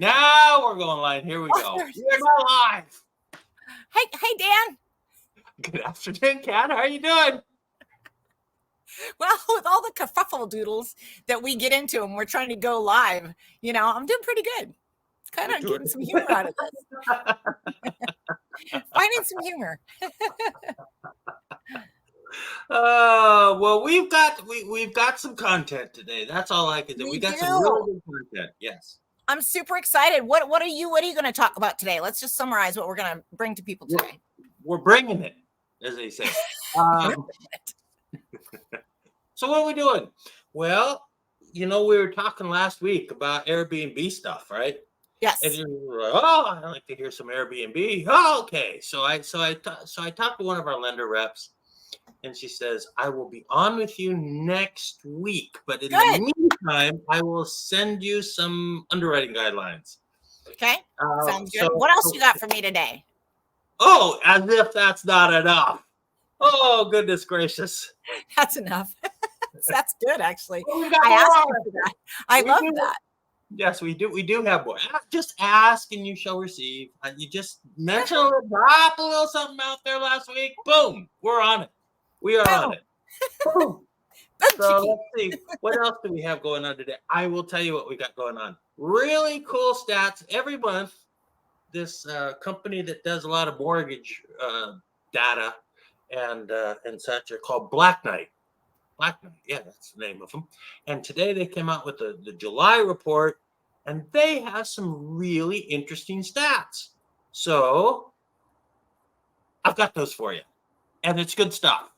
Now we're going live. Here we go. We're now live. Hey, Dan. Good afternoon, Kat. How are you doing? Well, with all the kerfuffle doodles that we get into and we're trying to go live, I'm doing pretty good. Kind of getting some humor out of this. Finding some humor. Well, we've got some content today. That's all I can do. We got some really good content. Yes. I'm super excited. What are you going to talk about today? Let's just summarize what we're going to bring to people today. We're bringing it, as they say. So what are we doing? Well, we were talking last week about AirBNB stuff, right? Yes. And you were like, I'd like to hear some AirBNB. Oh, okay. So I talked to one of our lender reps, and she says, I will be on with you next week. But in the meantime, I will send you some underwriting guidelines. Okay. Sounds good. What else you got for me today? Oh, as if that's not enough. Oh, goodness gracious. That's enough. That's good, actually. Well, I asked you for that. I love that. Yes, we do. We do have more. Just ask and you shall receive. You just mentioned drop a little something out there last week. Boom. We're on it. We are on it. Boom. So let's see. What else do we have going on today? I will tell you what we got going on. Really cool stats. Every month, this company that does a lot of mortgage data and such are called Black Knight. Black Knight, yeah, that's the name of them. And today they came out with the July report, and they have some really interesting stats. So I've got those for you, and it's good stuff.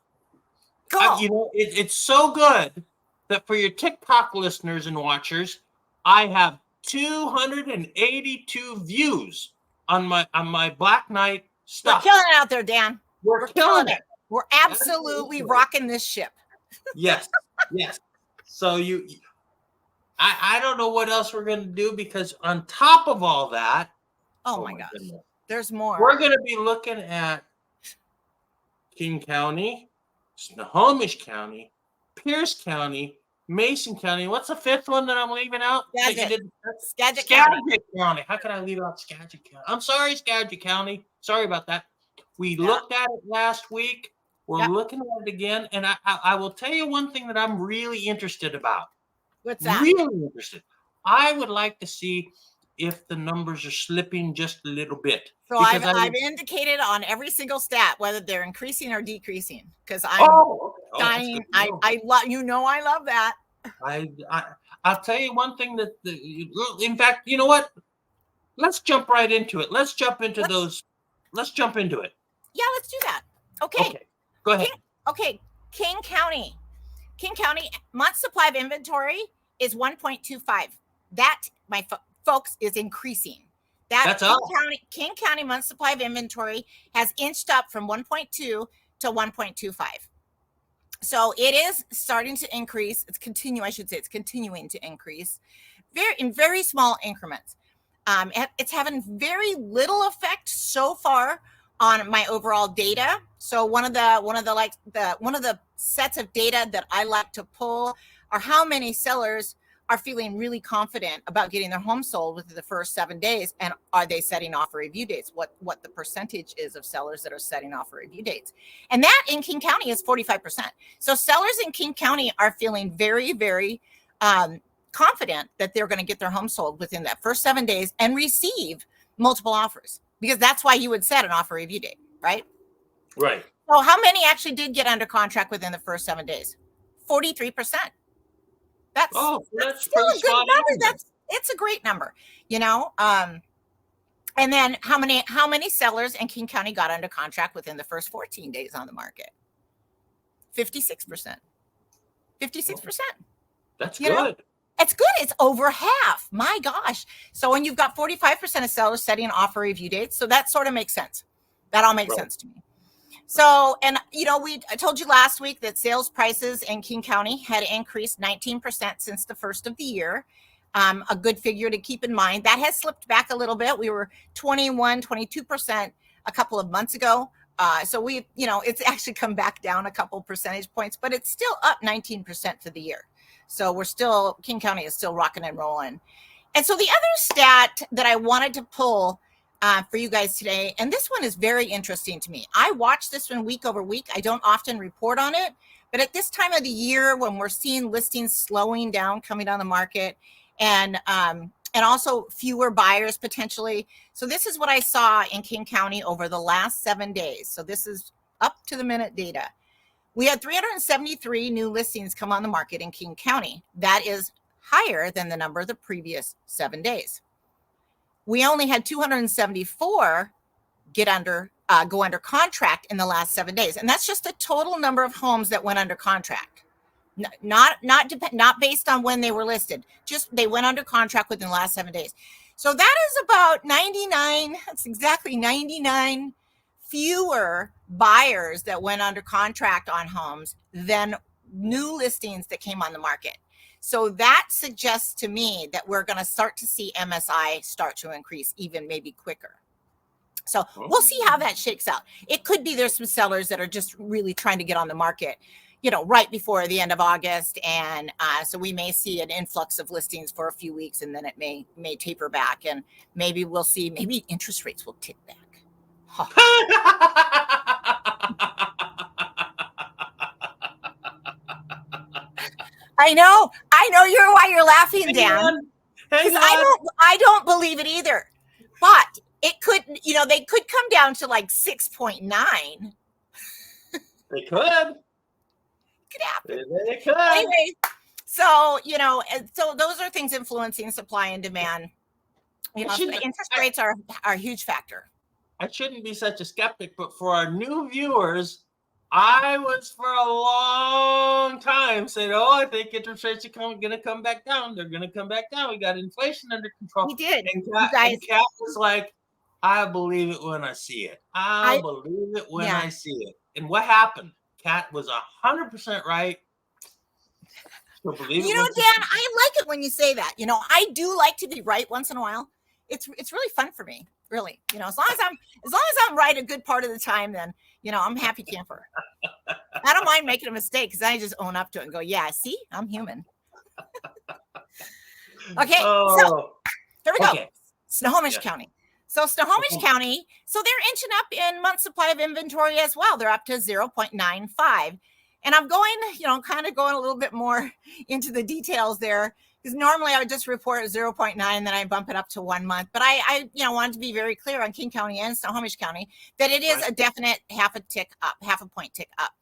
Cool. It's so good that for your TikTok listeners and watchers, I have 282 views on my Black Knight stuff. We're killing it out there, Dan. We're killing it. We're absolutely rocking this ship. Yes. So I don't know what else we're going to do, because on top of all that, oh my gosh, there's more. We're going to be looking at King County, Snohomish County, Pierce County, Mason County. What's the fifth one that I'm leaving out? Skagit County. How can I leave out Skagit County? I'm sorry, Skagit County. Sorry about that. We looked at it last week. We're looking at it again, and I will tell you one thing that I'm really interested about. What's that? Really interested. I would like to see if the numbers are slipping just a little bit. So I've indicated on every single stat whether they're increasing or decreasing, because I'm dying. I love that. I'll tell you one thing in fact, you know what? Let's jump right into it. Let's jump into it. Yeah, let's do that. Okay. Go ahead. King County month supply of inventory is 1.25. That, my folks, is increasing. That's King County month supply of inventory has inched up from 1.2 to 1.25. So it is starting to increase. It's continuing to increase in very small increments. It's having very little effect so far on my overall data. So one of the sets of data that I like to pull are how many sellers are feeling really confident about getting their home sold within the first 7 days, and are they setting offer review dates? What the percentage is of sellers that are setting offer review dates, and that in King County is 45%. So sellers in King County are feeling very, very confident that they're going to get their home sold within that first 7 days and receive multiple offers, because that's why you would set an offer review date, right? Right. So how many actually did get under contract within the first 7 days? 43%. That's still a good number. It's a great number, And then how many sellers in King County got under contract within the first 14 days on the market? 56%. 56%. That's good. It's good. It's over half. My gosh. So when you've got 45% of sellers setting offer review dates, so that sort of makes sense. That all makes sense to me. So, and I told you last week that sales prices in King County had increased 19% since the first of the year. A good figure to keep in mind. That has slipped back a little bit. We were 22% a couple of months ago. So it's actually come back down a couple percentage points, but it's still up 19% for the year. So King County is still rocking and rolling. And so the other stat that I wanted to pull for you guys today, and this one is very interesting to me. I watch this one week over week. I don't often report on it, but at this time of the year when we're seeing listings slowing down, coming on the market, and also fewer buyers potentially. So this is what I saw in King County over the last 7 days. So this is up to the minute data. We had 373 new listings come on the market in King County. That is higher than the number of the previous 7 days. We only had 274 go under contract in the last 7 days, and that's just the total number of homes that went under contract, not based on when they were listed. Just they went under contract within the last 7 days. So that is about 99. That's exactly 99 fewer buyers that went under contract on homes than new listings that came on the market. So that suggests to me that we're going to start to see MSI start to increase even maybe quicker. So we'll see how that shakes out. It could be there's some sellers that are just really trying to get on the market, right before the end of August. And so we may see an influx of listings for a few weeks, and then it may taper back. And maybe we'll see, maybe interest rates will tick back. Huh. I know why you're laughing, Dan. Because I don't believe it either. But it could, they could come down to like 6.9. They could. It could happen. They could. Anyway, so, so those are things influencing supply and demand. Interest rates are a huge factor. I shouldn't be such a skeptic, but for our new viewers, I was for a long time saying, I think interest rates are going to come back down. They're going to come back down. We got inflation under control. We did. And Kat was like, I believe it when I see it. I believe it when I see it. And what happened? Kat was 100% right. Dan, I like it when you say that. I do like to be right once in a while. It's really fun for me. Really, as long as I'm right a good part of the time, then I'm happy camper. I don't mind making a mistake because I just own up to it and go, yeah, see, I'm human. Okay, so here we go. Okay. Snohomish County. So Snohomish County, so they're inching up in month supply of inventory as well. They're up to 0.95. And I'm going, kind of going a little bit more into the details there. Because normally I would just report 0.9, then I bump it up to 1 month. But I wanted to be very clear on King County and Snohomish County that it is a definite half a point tick up.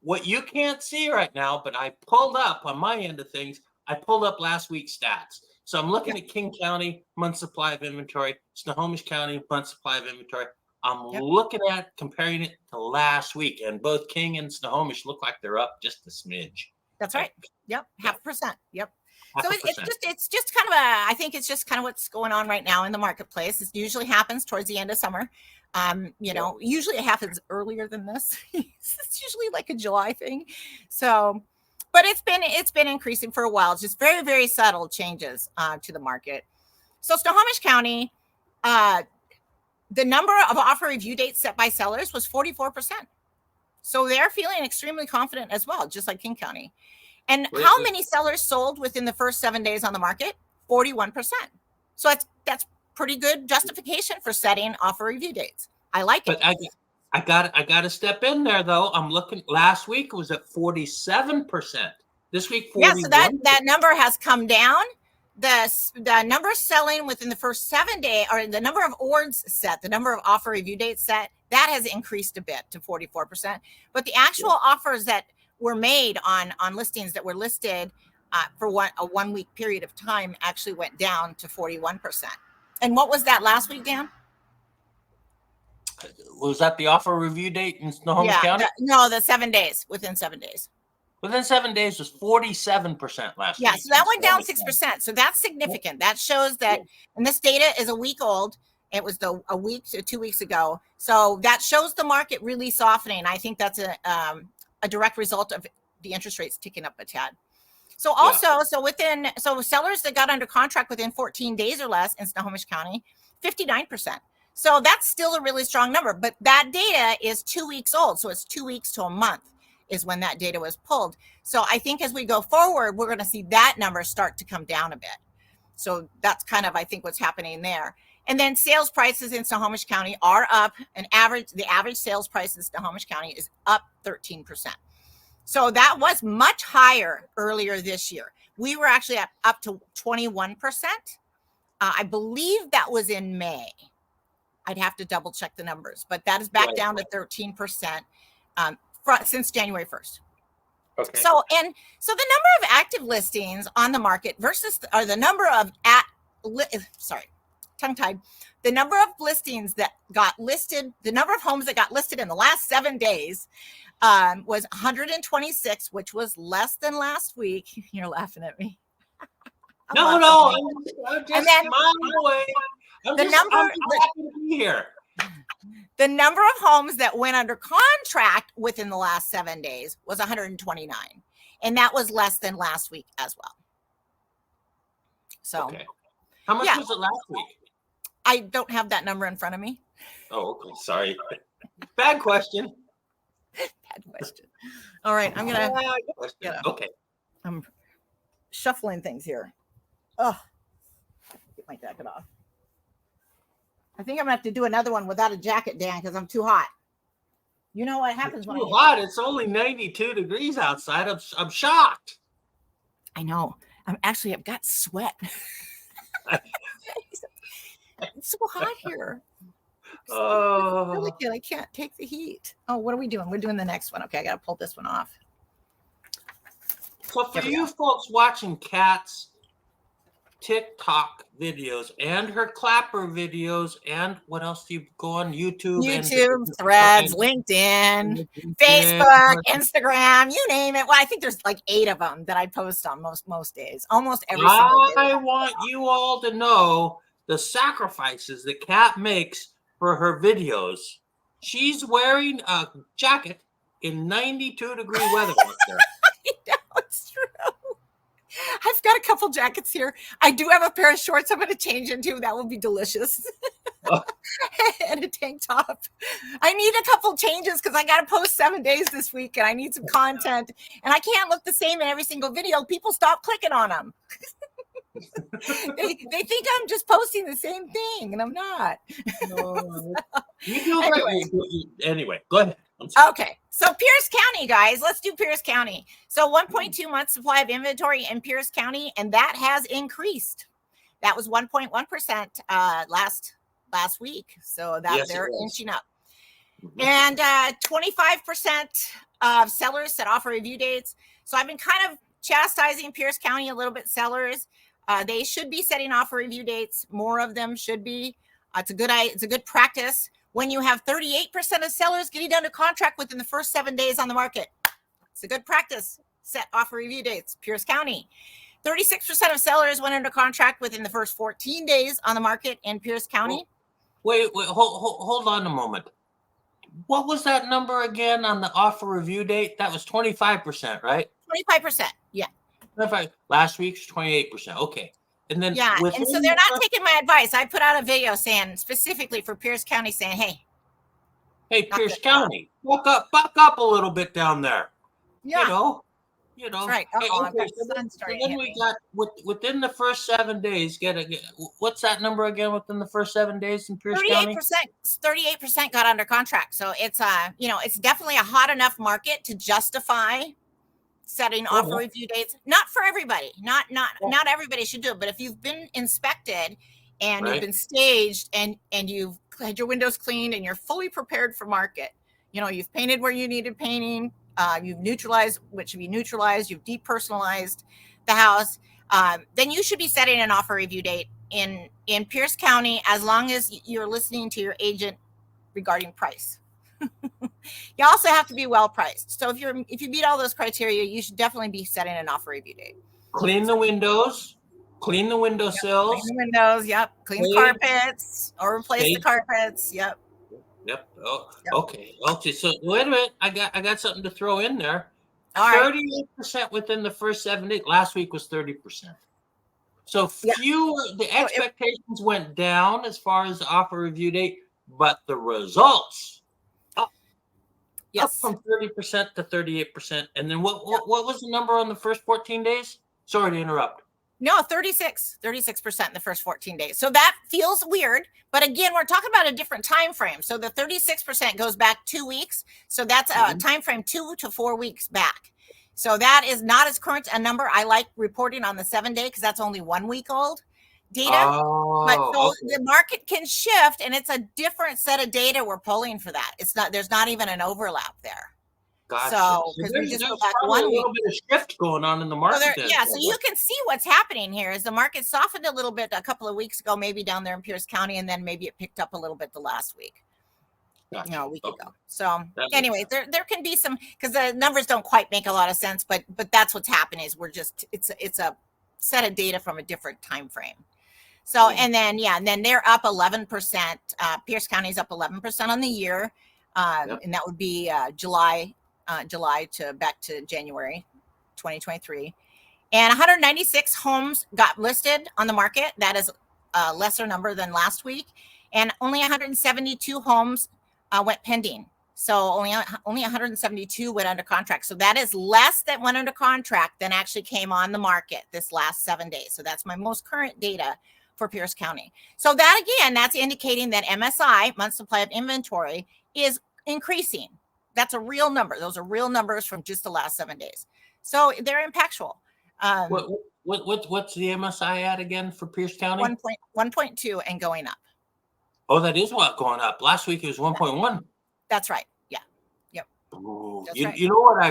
What you can't see right now, but I pulled up on my end of things, I pulled up last week's stats. So I'm looking at King County, month supply of inventory, Snohomish County, month supply of inventory. I'm looking at comparing it to last week, and both King and Snohomish look like they're up just a smidge. That's right. Yep. 0.5%. Yep. So it's just kind of I think it's just kind of what's going on right now in the marketplace. It usually happens towards the end of summer. Usually it happens earlier than this. It's usually like a July thing. So, but it's been increasing for a while. It's just very, very subtle changes to the market. So Snohomish County, the number of offer review dates set by sellers was 44%. So they're feeling extremely confident as well, just like King County. And how many sellers sold within the first 7 days on the market? 41%. So that's pretty good justification for setting offer review dates. I like it. But I got to step in there though. I'm looking. Last week it was at 47%. This week, 41%. Yeah. So that number has come down. The number selling within the first 7 days, or the number of ords set, the number of offer review dates set, that has increased a bit to 44%. But the actual offers that were made on listings that were listed for a 1 week period of time actually went down to 41%. And what was that last week, Dan? Was that the offer review date in Snohomish County? No, the 7 days, within 7 days. Within 7 days was 47% last week. Yeah, so that went down 6%. So that's significant. That shows that, and this data is a week old. It was a week to 2 weeks ago. So that shows the market really softening. I think that's a direct result of the interest rates ticking up a tad. So also, so sellers that got under contract within 14 days or less in Snohomish County, 59%. So that's still a really strong number, but that data is 2 weeks old. So it's 2 weeks to a month. is when that data was pulled. So I think as we go forward, we're going to see that number start to come down a bit. So that's kind of, I think, what's happening there. And then sales prices in Snohomish County are up. The average sales price in Snohomish County is up 13%. So that was much higher earlier this year. We were actually up to 21%. I believe that was in May. I'd have to double check the numbers, but that is back down to 13% since January 1st. Okay. So the number of active listings on the market versus the number of the number of listings that got listed, the number of homes that got listed in the last 7 days was 126, which was less than last week. You're laughing at me. I'm just smiling away. I'm happy to be here. The number of homes that went under contract within the last 7 days was 129. And that was less than last week as well. So, okay. How much was it last week? I don't have that number in front of me. Oh, okay. Sorry. Bad question. Bad question. All right. I'm going to. Okay. I'm shuffling things here. Oh, get my jacket off. I think I'm gonna have to do another one without a jacket, Dan, because I'm too hot. You know what happens when I'm too hot? It's only 92 degrees outside. I'm shocked. I know. I've got sweat. It's so hot here. Oh, It's really good. I can't take the heat. Oh, what are we doing? We're doing the next one. Okay, I gotta pull this one off. So for you folks watching Kat's TikTok videos and her clapper videos, and what else do you go on YouTube? Threads, LinkedIn, Facebook, Instagram, you name it. Well, I think there's like 8 of them that I post on most days, almost every single day. I want you all to know the sacrifices that Kat makes for her videos. She's wearing a jacket in 92-degree weather out there. I know, it's true. I've got a couple jackets here. I do have a pair of shorts I'm going to change into. That will be delicious. And a tank top. I need a couple changes because I got to post 7 days this week and I need some content. And I can't look the same in every single video. People stop clicking on them. they think I'm just posting the same thing, and I'm not. No. You do anyway, go ahead. Okay, so Pierce County, guys, let's do Pierce County. So 1.2 months supply of inventory in Pierce County, and that has increased. That was 1.1% last week. So they're inching up. Mm-hmm. And 25% of sellers set offer review dates. So I've been kind of chastising Pierce County a little bit, sellers. They should be setting offer review dates. More of them should be. It's a good practice. When you have 38% of sellers getting under contract within the first 7 days on the market, it's a good practice. Set offer review dates. Pierce County. 36% of sellers went under contract within the first 14 days on the market in Pierce County. Wait, hold on a moment. What was that number again on the offer review date? That was 25%, right? 25%, yeah. Last week's 28%. Okay. And then and so they're not taking my advice. I put out a video saying specifically for Pierce County saying, hey, Pierce County, buck up a little bit down there. Yeah. You know. Right. Then we got within the first 7 days. What's that number again? Within the first 7 days in Pierce County, 38% got under contract. So it's it's definitely a hot enough market to justify setting offer review dates. Not for everybody. Not everybody should do it. But if you've been inspected and you've been staged and you've had your windows cleaned and you're fully prepared for market, you've painted where you needed painting. You've neutralized what should be neutralized. You've depersonalized the house. Then you should be setting an offer review date in Pierce County as long as you're listening to your agent regarding price. You also have to be well priced. So if you meet all those criteria, you should definitely be setting an offer review date. Clean the windows. Clean the windowsills. Clean the windows. Yep. Clean carpets or replace the carpets. Yep. Yep. Oh, yep. Okay. So wait a minute. I got something to throw in there. All 38% within the first 7 days. Last week was 30%. So the expectations went down as far as the offer review date, but the results. Yes. from 30% to 38%. And then what was the number on the first 14 days? Sorry to interrupt. No, 36% in the first 14 days. So that feels weird. But again, we're talking about a different time frame. So the 36% goes back 2 weeks. So that's a time frame 2 to 4 weeks back. So that is not as current a number. I like reporting on the 7-day because that's only 1 week old data. But so the market can shift, and it's a different set of data we're pulling for that. It's not, there's not even an overlap there. Gotcha. So because we just go back 1 week. A little bit of shift going on in the market. So you can see what's happening here is the market softened a little bit a couple of weeks ago, maybe down there in Pierce County, and then maybe it picked up a little bit the last week. Gotcha. A week ago. So anyway, there can be some, because the numbers don't quite make a lot of sense, but that's what's happening is we're just it's a set of data from a different time frame. So and then they're up 11%. Pierce County's up 11% on the year, and that would be July to back to January 2023. And 196 homes got listed on the market. That is a lesser number than last week. And only 172 homes went pending. So only 172 went under contract. So that is less that went under contract than actually came on the market this last 7 days. So that's my most current data for Pierce County. So that again, that's indicating that MSI, month supply of inventory, is increasing. That's a real number. Those are real numbers from just the last 7 days. So they're impactful. What's the MSI at again for Pierce County? 1.2 and going up. Oh, that is what going up. Last week it was 1.1. That's right. Yeah. Yep. Ooh, right. You know what?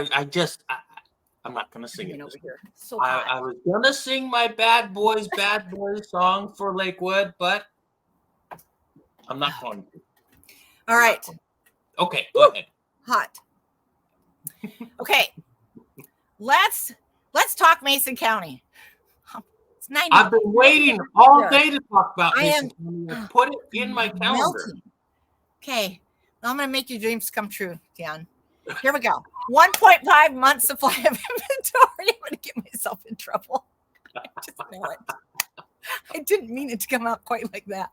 I'm not gonna sing it. Over here. So I was gonna sing my Bad Boys song for Lakewood, but I'm not going to. All right. Okay, go ahead. Hot. Okay. Let's talk Mason County. It's 90. I've been waiting all day to talk about Mason County. Put it in my calendar. Melting. Okay. I'm going to make your dreams come true, Dion. Here we go. 1.5 months supply of inventory. I'm going to get myself in trouble. I just know it. I didn't mean it to come out quite like that.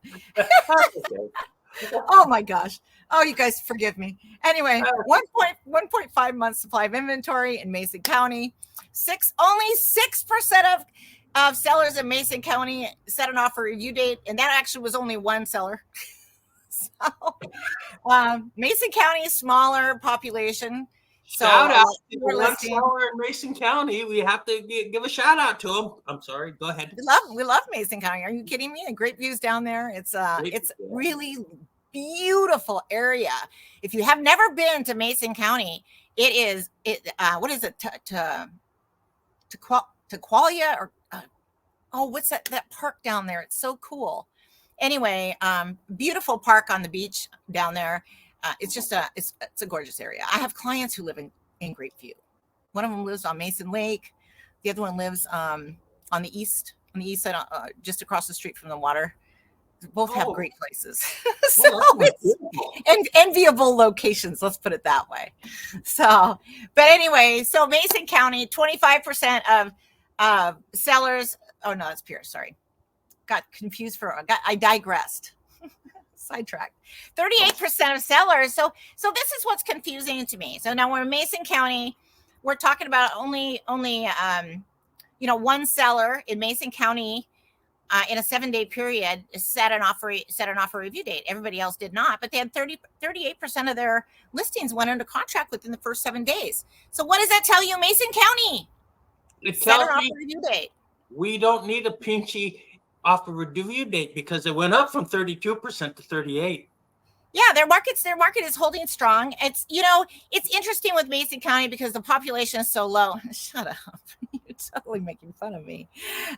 Oh my gosh. Oh, you guys forgive me. Anyway, 1.5 months supply of inventory in Mason County. Only 6% of sellers in Mason County set an offer review date, and that actually was only one seller. So, Mason County is smaller population. Shout out to one seller in Mason County. We have to give a shout out to them. I'm sorry. Go ahead. We love Mason County. Are you kidding me? Great views down there. It's really beautiful area. If you have never been to Mason County, what is it? Qualia or what's that park down there? It's so cool. Anyway, beautiful park on the beach down there. It's just it's a gorgeous area. I have clients who live in Grapeview. One of them lives on Mason Lake. The other one lives on the east side, just across the street from the water. Both have great places. So it's enviable locations, let's put it that way. So, but anyway, so Mason County, 25% of sellers. Oh no, it's Pierce. Sorry. Got confused I digressed. Sidetracked. 38% of sellers. So this is what's confusing to me. So now we're in Mason County. We're talking about only one seller in Mason County in a 7-day period set an offer review date. Everybody else did not, but they had 38% of their listings went under contract within the first 7 days. So what does that tell you, Mason County? It tells an offer review date. We don't need a pinchy offer review date because it went up from 32% to 38%. Yeah, their market is holding strong. It's it's interesting with Mason County because the population is so low. Shut up. You're totally making fun of me.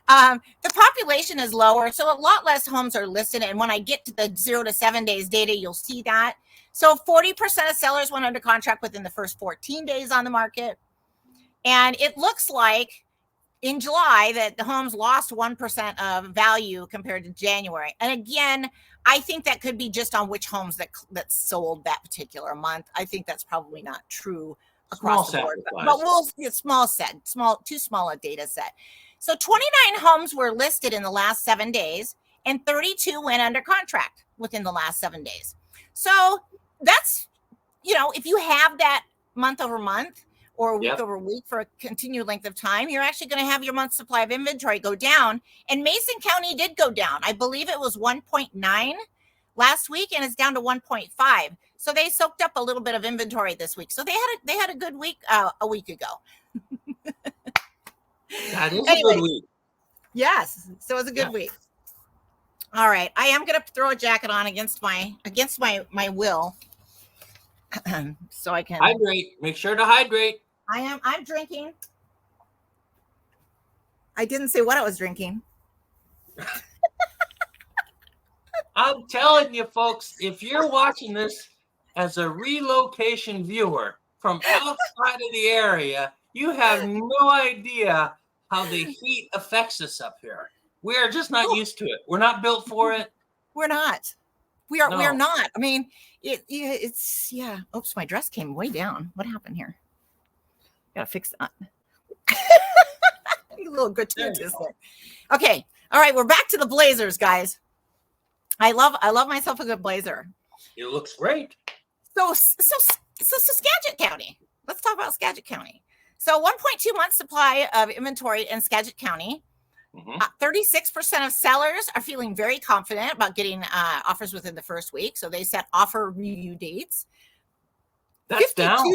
The population is lower, so a lot less homes are listed. And when I get to the 0 to 7 days data, you'll see that. So 40% of sellers went under contract within the first 14 days on the market. And it looks like in July that the homes lost 1% of value compared to January. And again, I think that could be just on which homes that sold that particular month. I think that's probably not true across the board. But we'll see too small a data set. So 29 homes were listed in the last 7 days, and 32 went under contract within the last 7 days. So that's if you have that month over month or week Yep. over week for a continued length of time, you're actually going to have your month supply of inventory go down. And Mason County did go down. I believe it was 1.9 last week, and it's down to 1.5. So they soaked up a little bit of inventory this week. So they had a good week a week ago. That is Anyway, a good week. Yes, so it was a good week. All right, I am going to throw a jacket on against my will, so I can Hydrate. Make sure to hydrate. I'm drinking. I didn't say what I was drinking. I'm telling you, folks, if you're watching this as a relocation viewer from outside of the area, you have no idea how the heat affects us up here. We are just not used to it. We're not built for it. We're not. We are No. not. I mean, it's Oops, my dress came way down. What happened here? Gotta fix that. A little gratuitous there. Okay. All right, we're back to the blazers, guys. I love myself a good blazer. It looks great. So Skagit County. Let's talk about Skagit County. So 1.2 months supply of inventory in Skagit County. 36% of sellers are feeling very confident about getting offers within the first week. So they set offer review dates. That's 52? Down.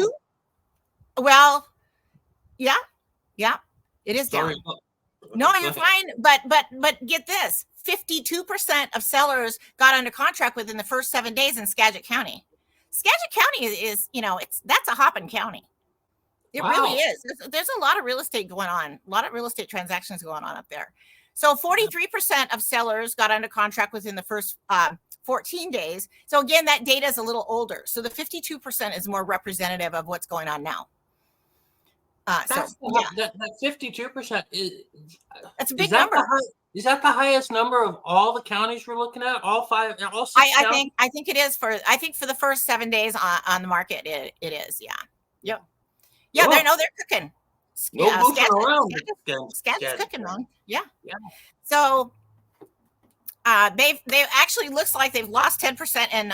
Well, yeah, it is down. No, you're fine. But get this: 52% of sellers got under contract within the first 7 days in Skagit County. Skagit County is that's a hopping county. It really is. There's a lot of real estate going on, a lot of real estate transactions going on up there. So 43% of sellers got under contract within the first 14 days. So again, that data is a little older. So the 52% is more representative of what's going on now. That 52% is that's a big number. Is that the highest number of all the counties we're looking at? All 6 counties? I think it is for the first 7 days on the market. It is. Yeah. Yep. Yeah, Cool. they're cooking. Skagit's cooking, man. Yeah. So they actually looks like they've lost 10% in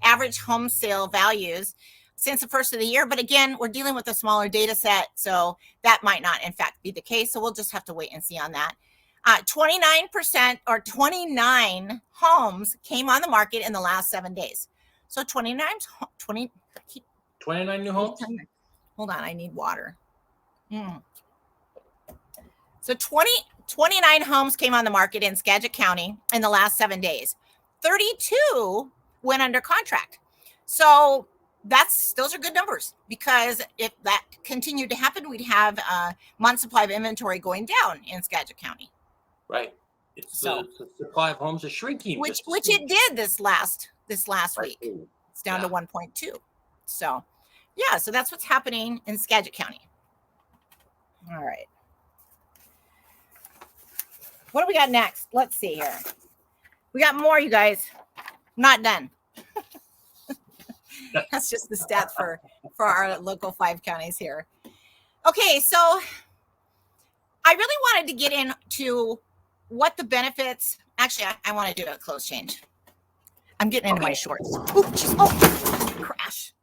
average home sale values since the first of the year. But again, we're dealing with a smaller data set, so that might not in fact be the case. So we'll just have to wait and see on that. 29% or 29 homes came on the market in the last 7 days. So 29 new homes. Hold on, I need water. So 29 homes came on the market in Skagit County in the last 7 days. 32 went under contract. So those are good numbers, because if that continued to happen, we'd have a month supply of inventory going down in Skagit County. Right. The supply of homes is shrinking. Which it did this last week. It's down to 1.2. So yeah, so that's what's happening in Skagit County. All right. What do we got next? Let's see here. We got more, you guys. Not done. That's just the stats for our local 5 counties here. Okay, so I really wanted to get into what the benefits. Actually, I want to do a clothes change. I'm getting into my shorts. Oh, crash.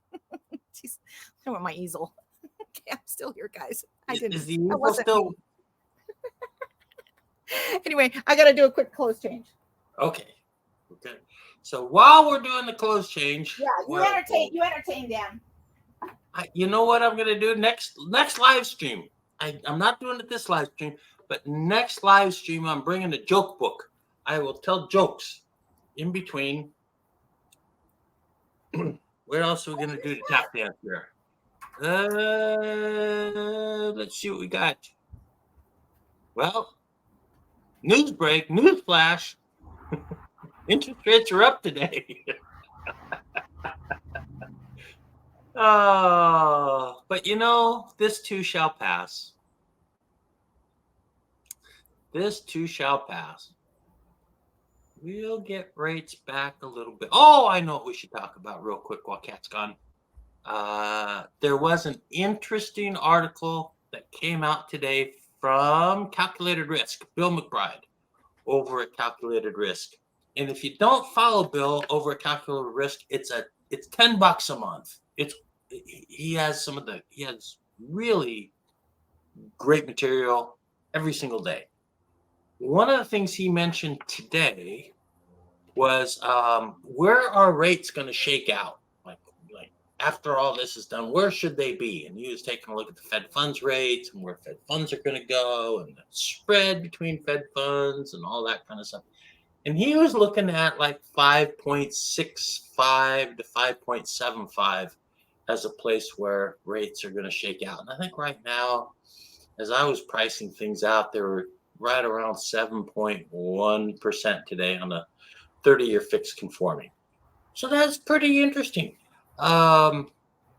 Jeez, I want my easel. Okay, I'm still here, guys. Is the easel still? Anyway, I got to do a quick clothes change. Okay. So while we're doing the clothes change, you entertain Dan. You know what I'm gonna do next live stream? I'm not doing it this live stream, but next live stream I'm bringing a joke book. I will tell jokes in between. What else are we gonna do to tap dance here? Let's see what we got. Well, news flash. Interest rates are up today. But this too shall pass. This too shall pass. We'll get rates back a little bit. Oh, I know what we should talk about real quick while Kat's gone. There was an interesting article that came out today from Calculated Risk, Bill McBride over at Calculated Risk. And if you don't follow Bill over at Calculated Risk, it's $10 a month. he has really great material every single day. One of the things he mentioned today was where are rates going to shake out? Like after all this is done, where should they be? And he was taking a look at the Fed funds rates and where Fed funds are going to go and the spread between Fed funds and all that kind of stuff. And he was looking at like 5.65 to 5.75 as a place where rates are going to shake out. And I think right now, as I was pricing things out, they were right around 7.1% today on a 30-year fixed conforming. So that's pretty interesting. You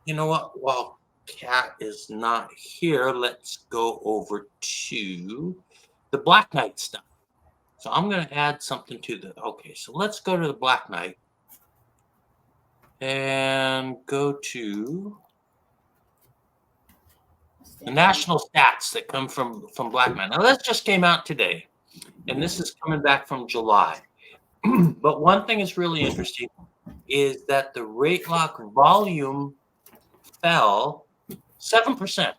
know what? While Kat is not here, let's go over to the Black Knight stuff. So I'm going to add something to okay, so let's go to the Black Knight and go to the national stats that come from Black Knight. Now, that just came out today, and this is coming back from July. But one thing that's really interesting is that the rate lock volume fell 7%.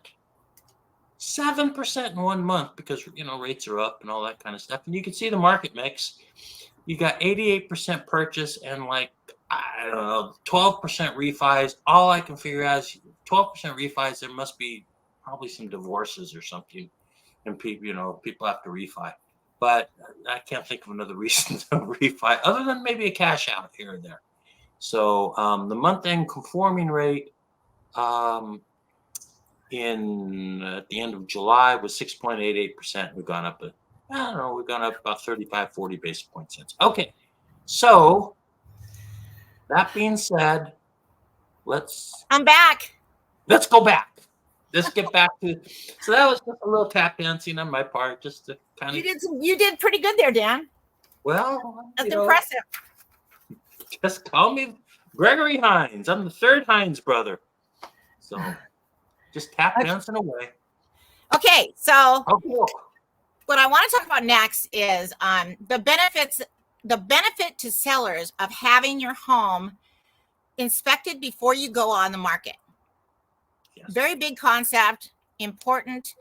7% in 1 month because, rates are up and all that kind of stuff. And you can see the market mix. You got 88% purchase and 12% refis. All I can figure out is 12% refis. There must be probably some divorces or something, and people have to refi. But I can't think of another reason to refi other than maybe a cash out here or there. So the month-end conforming rate at the end of July was 6.88%. We've gone up about 35, 40 basis points since. Okay, so that being said, I'm back. Let's go back. Let's get back to. So that was just a little tap dancing on my part, just to kind of. You did pretty good there, Dan. Well, that's impressive. Just call me Gregory Hines. I'm the third Hines brother. So just tap dancing away. Okay, so what I want to talk about next is the benefit to sellers of having your home inspected before you go on the market. Yes. Very big concept, important,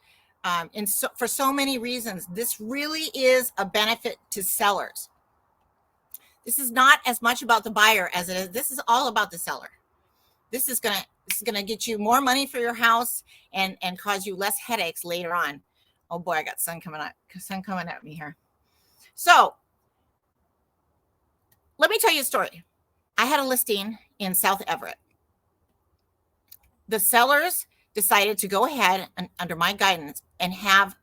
for so many reasons. This really is a benefit to sellers. This is not as much about the buyer as it is. This is all about the seller. This is gonna get you more money for your house and cause you less headaches later on. Oh boy, I got sun coming at me here. So let me tell you a story. I had a listing in South Everett. The sellers decided to go ahead and under my guidance and have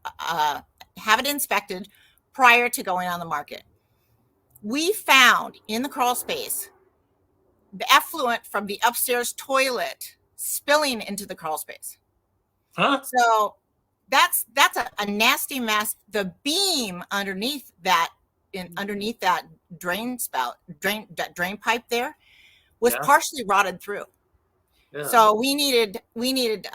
it inspected prior to going on the market. We found in the crawl space the effluent from the upstairs toilet spilling into the crawl space. Huh? So that's a nasty mess. The beam underneath that drain pipe there was partially rotted through. Yeah. So we needed Environex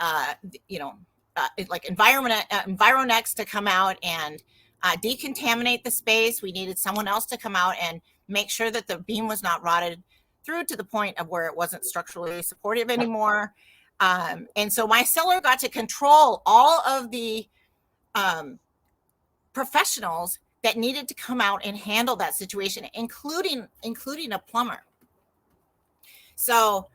to come out and decontaminate the space. We needed someone else to come out and make sure that the beam was not rotted through to the point of where it wasn't structurally supportive anymore. And so my seller got to control all of the professionals that needed to come out and handle that situation, including a plumber. So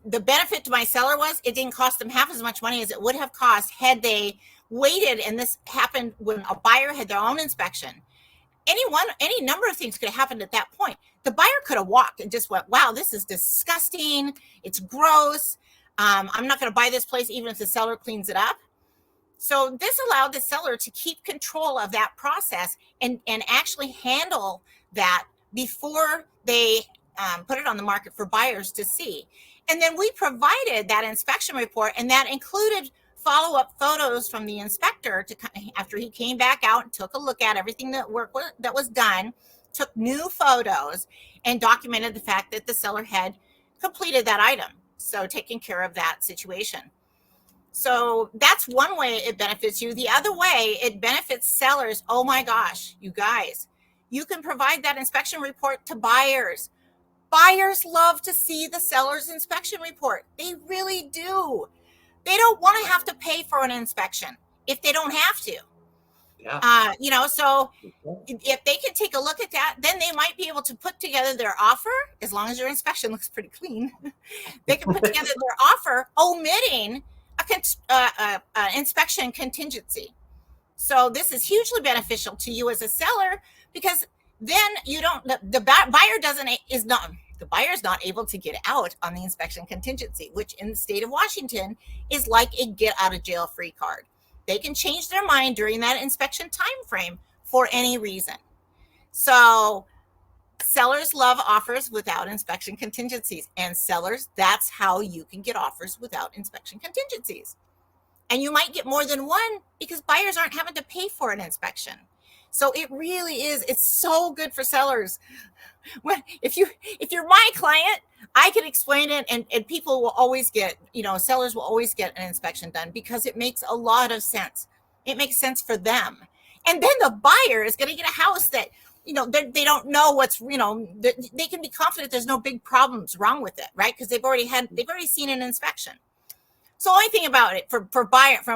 the benefit to my seller was it didn't cost them half as much money as it would have cost had they waited. And this happened when a buyer had their own inspection. Any number of things could have happened at that point. The buyer could have walked and just went, wow, this is disgusting. It's gross. I'm not going to buy this place even if the seller cleans it up. So this allowed the seller to keep control of that process and actually handle that before they put it on the market for buyers to see. And then we provided that inspection report, and that included follow-up photos from the inspector after he came back out and took a look at everything that was done, took new photos, and documented the fact that the seller had completed that item. So taking care of that situation. So that's one way it benefits you. The other way it benefits sellers. Oh my gosh, you guys, you can provide that inspection report to buyers. Buyers love to see the seller's inspection report. They really do. They don't want to have to pay for an inspection if they don't have to. Yeah. So if they can take a look at that, then they might be able to put together their offer, as long as your inspection looks pretty clean. They can put together their offer omitting an inspection contingency. So this is hugely beneficial to you as a seller, because then you don't, the buyer is not able to get out on the inspection contingency, which in the state of Washington is like a get out of jail free card. They can change their mind during that inspection time frame for any reason. So sellers love offers without inspection contingencies, and sellers, that's how you can get offers without inspection contingencies. And you might get more than one because buyers aren't having to pay for an inspection. So it really is, it's so good for sellers. Well, if you're my client, I can explain it, and people will always get, sellers will always get an inspection done because it makes a lot of sense. It makes sense for them. And then the buyer is going to get a house that, they don't know what's, they can be confident there's no big problems wrong with it, right? Because they've already seen an inspection. So the only thing about it from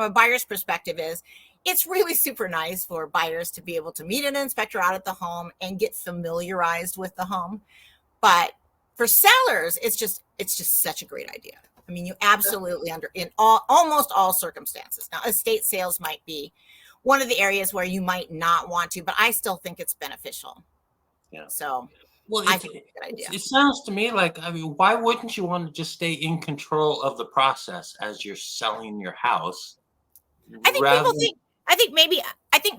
a buyer's perspective is it's really super nice for buyers to be able to meet an inspector out at the home and get familiarized with the home. But for sellers, it's just such a great idea. I mean, you absolutely almost all circumstances. Now, estate sales might be one of the areas where you might not want to, but I still think it's beneficial. Yeah. So, well, I think it's a good idea. It sounds to me like, why wouldn't you want to just stay in control of the process as you're selling your house? I think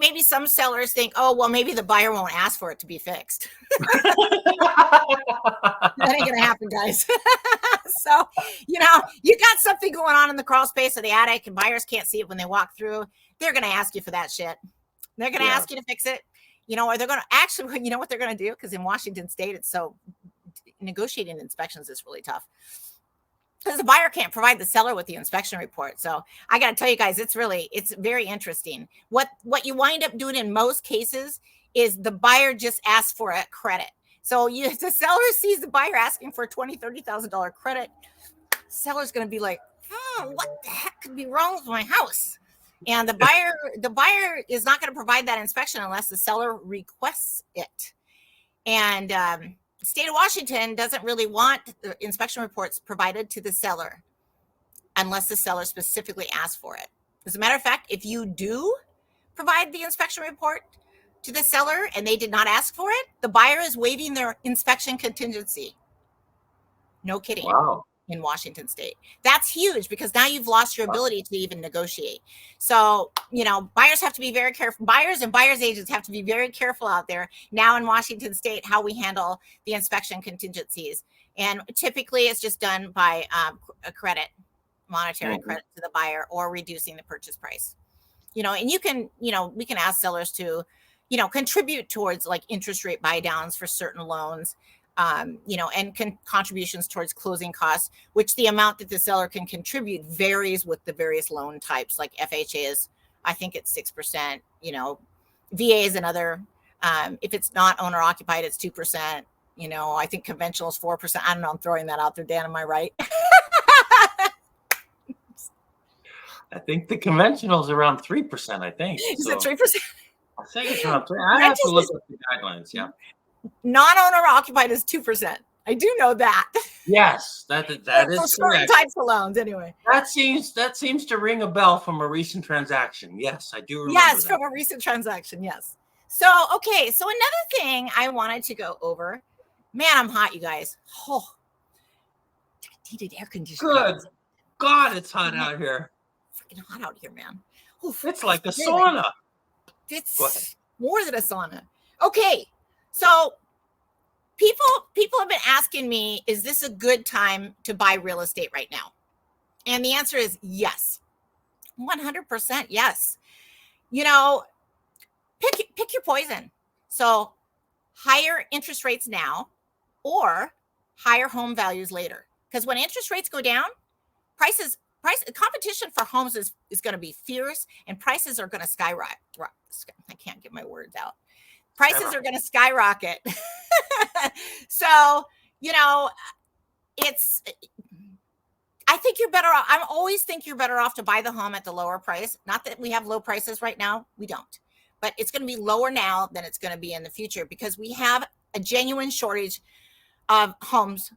maybe some sellers think, oh, well, maybe the buyer won't ask for it to be fixed. That ain't gonna happen, guys. So, you got something going on in the crawl space of the attic and buyers can't see it when they walk through. They're gonna ask you for that shit. They're gonna ask you to fix it. Or they're gonna actually, what they're gonna do? Because in Washington State, it's so negotiating inspections is really tough. Because the buyer can't provide the seller with the inspection report. So I got to tell you guys, it's very interesting. What you wind up doing in most cases is the buyer just asks for a credit. So the seller sees the buyer asking for a $20,000, $30,000 credit. Seller's going to be like, what the heck could be wrong with my house? And the buyer is not going to provide that inspection unless the seller requests it. And the state of Washington doesn't really want the inspection reports provided to the seller unless the seller specifically asks for it. As a matter of fact, if you do provide the inspection report to the seller and they did not ask for it, the buyer is waiving their inspection contingency. No kidding. Wow. In Washington State. That's huge because now you've lost your ability to even negotiate. So, buyers have to be very careful. Buyers and buyers agents have to be very careful out there now in Washington State, how we handle the inspection contingencies. And typically it's just done by a credit, monetary credit to the buyer, or reducing the purchase price. And you can, we can ask sellers to, contribute towards like interest rate buy downs for certain loans. And contributions towards closing costs, which the amount that the seller can contribute varies with the various loan types. Like FHA is, I think it's 6%, VA is another. If it's not owner occupied, it's 2%. I think conventional is 4%. I don't know. I'm throwing that out there. Dan, am I right? I think the conventional is around 3%, I think. Is it 3%? I think it's around 3%. I have to look at the guidelines. Yeah. Non-owner occupied is 2%. I do know that. Yes, that is for certain types of loans. Anyway, that seems to ring a bell from a recent transaction. Yes, I do remember. Yes, from a recent transaction. Yes. So okay. So another thing I wanted to go over. Man, I'm hot, you guys. Oh, heated air conditioning. Good God, it's hot out here. Freaking hot out here, man. Oof, it's like a sauna. It's more than a sauna. Okay. So people have been asking me, is this a good time to buy real estate right now? And the answer is yes. 100% yes. Pick your poison. So higher interest rates now or higher home values later. Because when interest rates go down, competition for homes is going to be fierce and prices are going to skyrocket. I can't get my words out. Prices are going to skyrocket. So you know, it's, I think you're better off. I always think you're better off to buy the home at the lower price. Not that we have low prices right now. We don't. But it's going to be lower now than it's going to be in the future because we have a genuine shortage of homes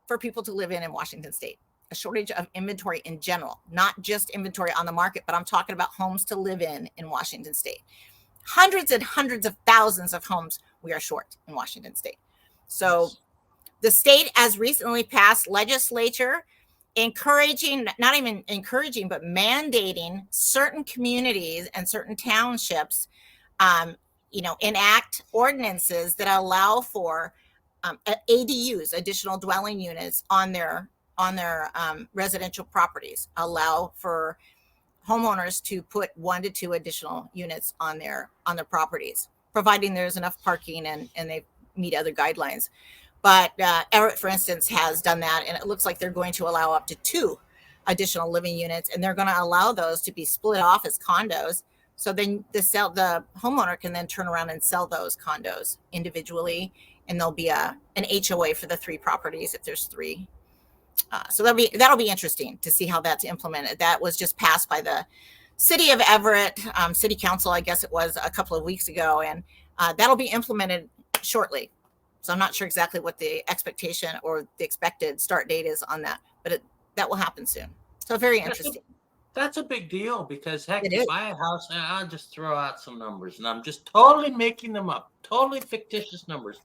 for people to live in Washington State. A shortage of inventory in general, not just inventory on the market, but I'm talking about homes to live in Washington State. Hundreds and hundreds of thousands of homes we are short in Washington State. So the state has recently passed legislature encouraging, not even encouraging, but mandating certain communities and certain townships, enact ordinances that allow for ADUs, additional dwelling units on their residential properties, allow for homeowners to put 1 to 2 additional units on their properties, providing there's enough parking and they meet other guidelines. But Everett, for instance, has done that, and it looks like they're going to allow up to 2 additional living units, and they're going to allow those to be split off as condos. So then the homeowner can then turn around and sell those condos individually, and there'll be an HOA for the 3 properties if there's 3. So that'll be interesting to see how that's implemented. That was just passed by the city of Everett City Council, I guess it was a couple of weeks ago, and that'll be implemented shortly. So I'm not sure exactly what the expectation or the expected start date is on that, but that will happen soon. So very interesting. That's a big deal because heck, you buy a house, and I'll just throw out some numbers, and I'm just totally making them up, totally fictitious numbers.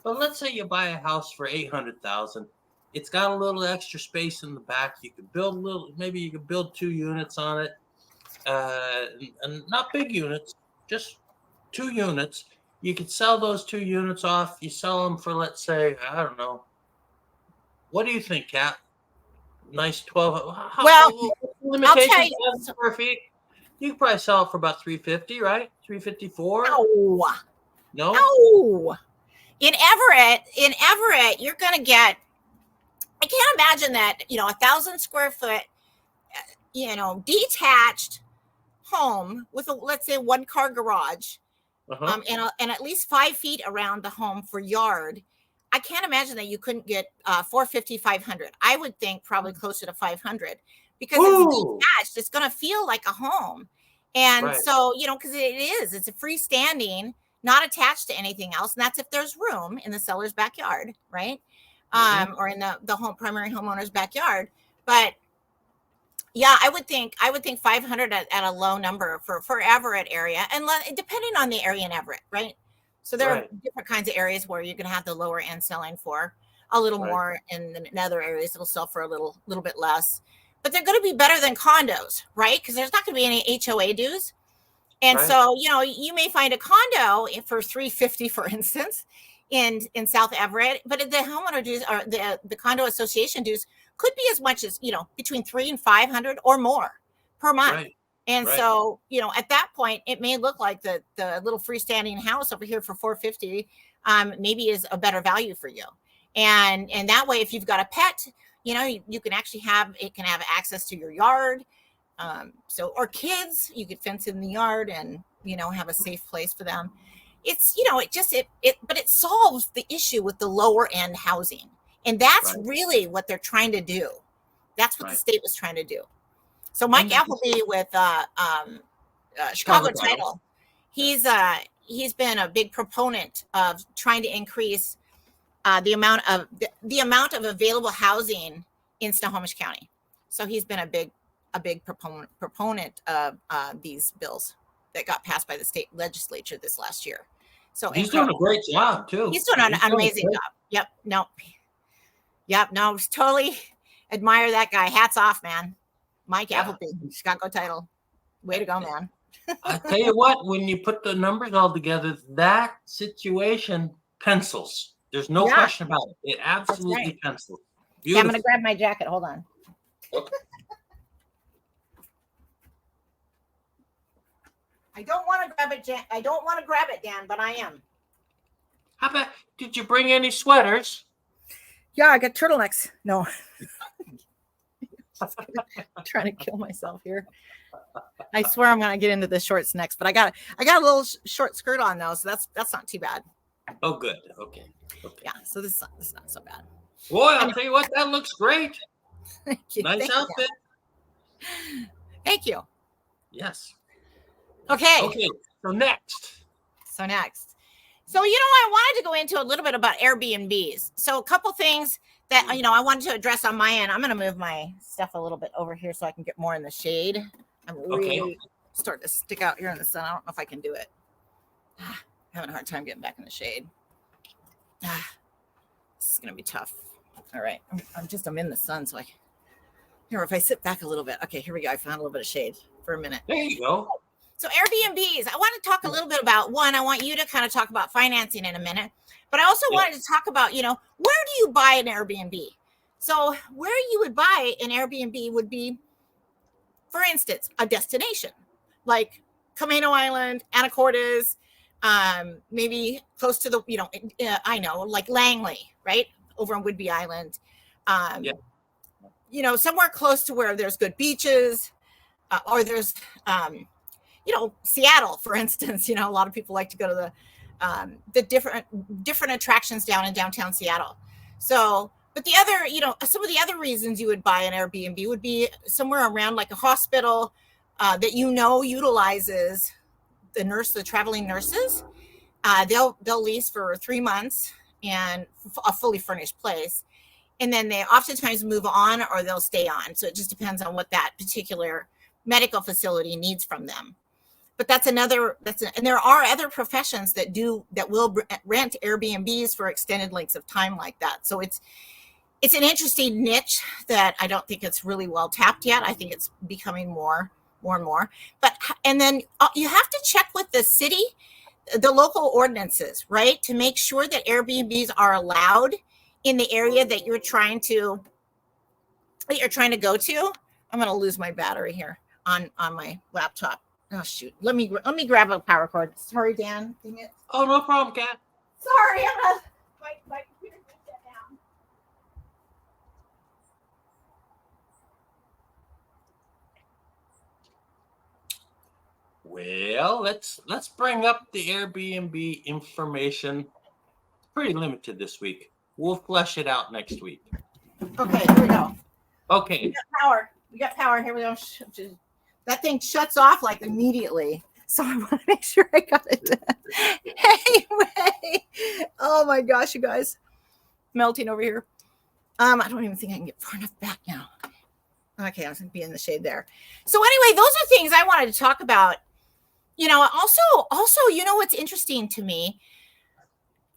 But let's say you buy a house for $800,000. It's got a little extra space in the back. You could build maybe you could build 2 units on it, and not big units, just 2 units. You could sell those 2 units off. You sell them for, let's say, I don't know. What do you think, Kat? Nice 12. Well, limitation 1,000 square feet. You could probably sell it for about $350, right? $354. No. In Everett, you're going to get. I can't imagine that 1,000 square foot, detached home with let's say 1-car garage. And at least 5 feet around the home for yard. I can't imagine that you couldn't get 450, 500. I would think probably closer to 500 because it's detached. It's going to feel like a home. And so, because it's a freestanding, not attached to anything else. And that's if there's room in the seller's backyard, right? Or in the primary homeowner's backyard. But yeah, I would think 500 at a low number for Everett area, and depending on the area in Everett, right? So there are different kinds of areas where you're going to have the lower end selling for a little more, and in other areas it'll sell for a little bit less. But they're going to be better than condos, right? Because there's not going to be any HOA dues, and so you may find a condo for $350, for instance, in South Everett, but the homeowner dues or the condo association dues could be as much as between $300 and $500 or more per month. And so at that point it may look like the little freestanding house over here for $450 maybe is a better value for you. And that way, if you've got a pet, you can actually have access to your yard. Or kids, you could fence in the yard and have a safe place for them. It's but it solves the issue with the lower end housing. And that's really what they're trying to do. That's what the state was trying to do. So Mike Appleby with Chicago Title, he's been a big proponent of trying to increase the amount of available housing in Snohomish County. So he's been a big proponent of these bills that got passed by the state legislature this last year. So he's doing a great job too. He's doing an amazing job. Yep. No, totally admire that guy. Hats off, man. Mike Appleby, Chicago Title. Way to go, man. I tell you what, when you put the numbers all together, that situation pencils. There's no question about it. It absolutely pencils. Yeah, I'm going to grab my jacket. Hold on. Okay. I don't want to grab it. I don't want to grab it, Dan, but I am. How about? Did you bring any sweaters? Yeah, I got turtlenecks. No. I'm trying to kill myself here. I swear I'm going to get into the shorts next, but I got a little short skirt on though, so that's not too bad. Oh, good. Okay. Yeah, so this is not so bad. Boy, I'll tell you what, that looks great. Thank you. Nice outfit. Thank you. Yes. Okay. Okay. So next. So I wanted to go into a little bit about Airbnbs. So a couple things that I wanted to address on my end. I'm going to move my stuff a little bit over here so I can get more in the shade. I'm really starting to stick out here in the sun. I don't know if I can do it. Having a hard time getting back in the shade. This is going to be tough. All right. I'm in the sun, so if I sit back a little bit. Okay, here we go. I found a little bit of shade for a minute. There you go. So Airbnbs, I want to talk a little bit about one. I want you to kind of talk about financing in a minute, but I also wanted to talk about, where do you buy an Airbnb? So where you would buy an Airbnb would be, for instance, a destination like Camino Island, Anacortes, maybe close to the, like Langley, right? Over on Whidbey Island. Somewhere close to where there's good beaches, or there's, Seattle, for instance. A lot of people like to go to the different attractions down in downtown Seattle. So, but the other, some of the other reasons you would buy an Airbnb would be somewhere around like a hospital that utilizes the traveling nurses. They'll lease for 3 months and a fully furnished place. And then they oftentimes move on or they'll stay on. So it just depends on what that particular medical facility needs from them. But and there are other professions that will rent Airbnbs for extended lengths of time like that. So it's an interesting niche that I don't think it's really well tapped yet. I think it's becoming more and more. And then you have to check with the city, the local ordinances, right, to make sure that Airbnbs are allowed in the area that you're trying to go to. I'm going to lose my battery here on my laptop. Oh shoot! Let me grab a power cord. Sorry, Dan. Dang it. Oh, no problem, Kat. Sorry, my computer just shut down. Well, let's bring up the Airbnb information. Pretty limited this week. We'll flesh it out next week. Okay, here we go. Okay. We got power. Here we go. That thing shuts off like immediately. So I want to make sure I got it. Anyway. Oh my gosh, you guys. Melting over here. I don't even think I can get far enough back now. Okay, I was going to be in the shade there. So anyway, those are things I wanted to talk about. Also, what's interesting to me?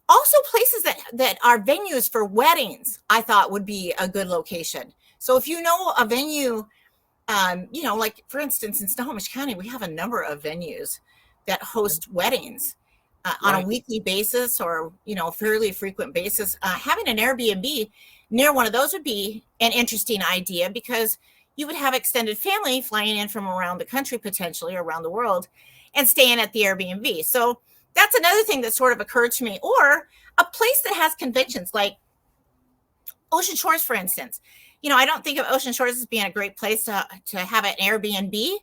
Also, places that are venues for weddings, I thought would be a good location. So if you know a venue, like for instance, in Snohomish County, we have a number of venues that host weddings on a weekly basis or, fairly frequent basis. Having an Airbnb near one of those would be an interesting idea because you would have extended family flying in from around the country, potentially around the world, and staying at the Airbnb. So that's another thing that sort of occurred to me. Or a place that has conventions like Ocean Shores, for instance. I don't think of Ocean Shores as being a great place to have an Airbnb,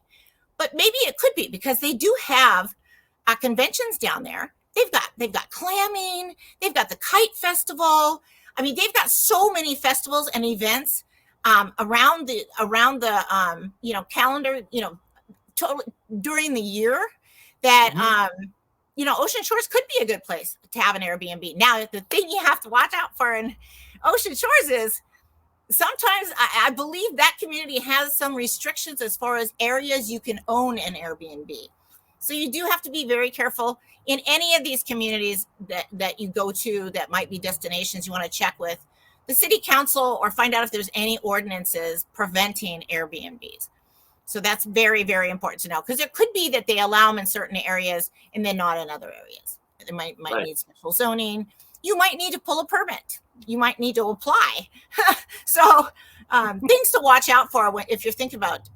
but maybe it could be because they do have conventions down there. They've got clamming, they've got the kite festival. I mean, they've got so many festivals and events around the calendar, totally during the year that Ocean Shores could be a good place to have an Airbnb. Now, the thing you have to watch out for in Ocean Shores is sometimes I believe that community has some restrictions as far as areas you can own an Airbnb. So you do have to be very careful in any of these communities that you go to that might be destinations. You want to check with the city council or find out if there's any ordinances preventing Airbnbs. So that's very, very important to know because it could be that they allow them in certain areas and then not in other areas. They might need special zoning. You might need to pull a permit. You might need to apply. So things to watch out for if you're thinking about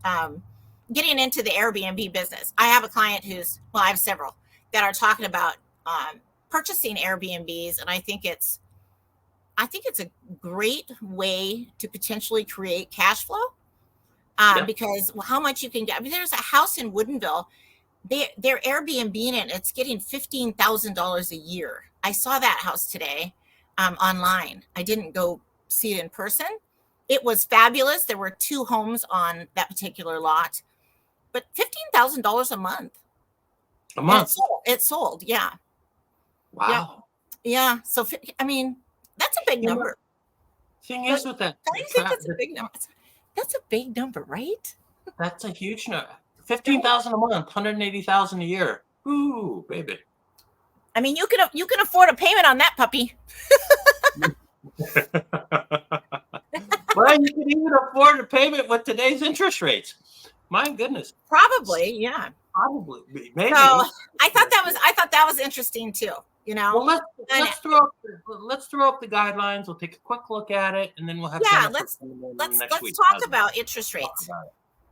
getting into the Airbnb business. I have a client I have several that are talking about purchasing Airbnbs, and I think it's a great way to potentially create cash flow because how much you can get. I mean, there's a house in Woodinville. They're Airbnb-ing it. It's getting $15,000 a year I saw that house today online. I didn't go see it in person. It was fabulous. There were 2 homes on that particular lot, but $15,000 a month. A And month. it sold. Yeah. Wow. Yeah. So, I mean, that's a big number. Thing is with that, Don't you think that's a big number? That's a big number, right? That's a huge number. 15,000 a month, 180,000 a year. Ooh, baby. I mean, you can afford a payment on that puppy. Well, you can even afford a payment with today's interest rates. My goodness. Probably, yeah. Probably, maybe. So I thought that was interesting too. You know. Well, let's throw up the guidelines. We'll take a quick look at it, and then we'll have let's talk about interest rates.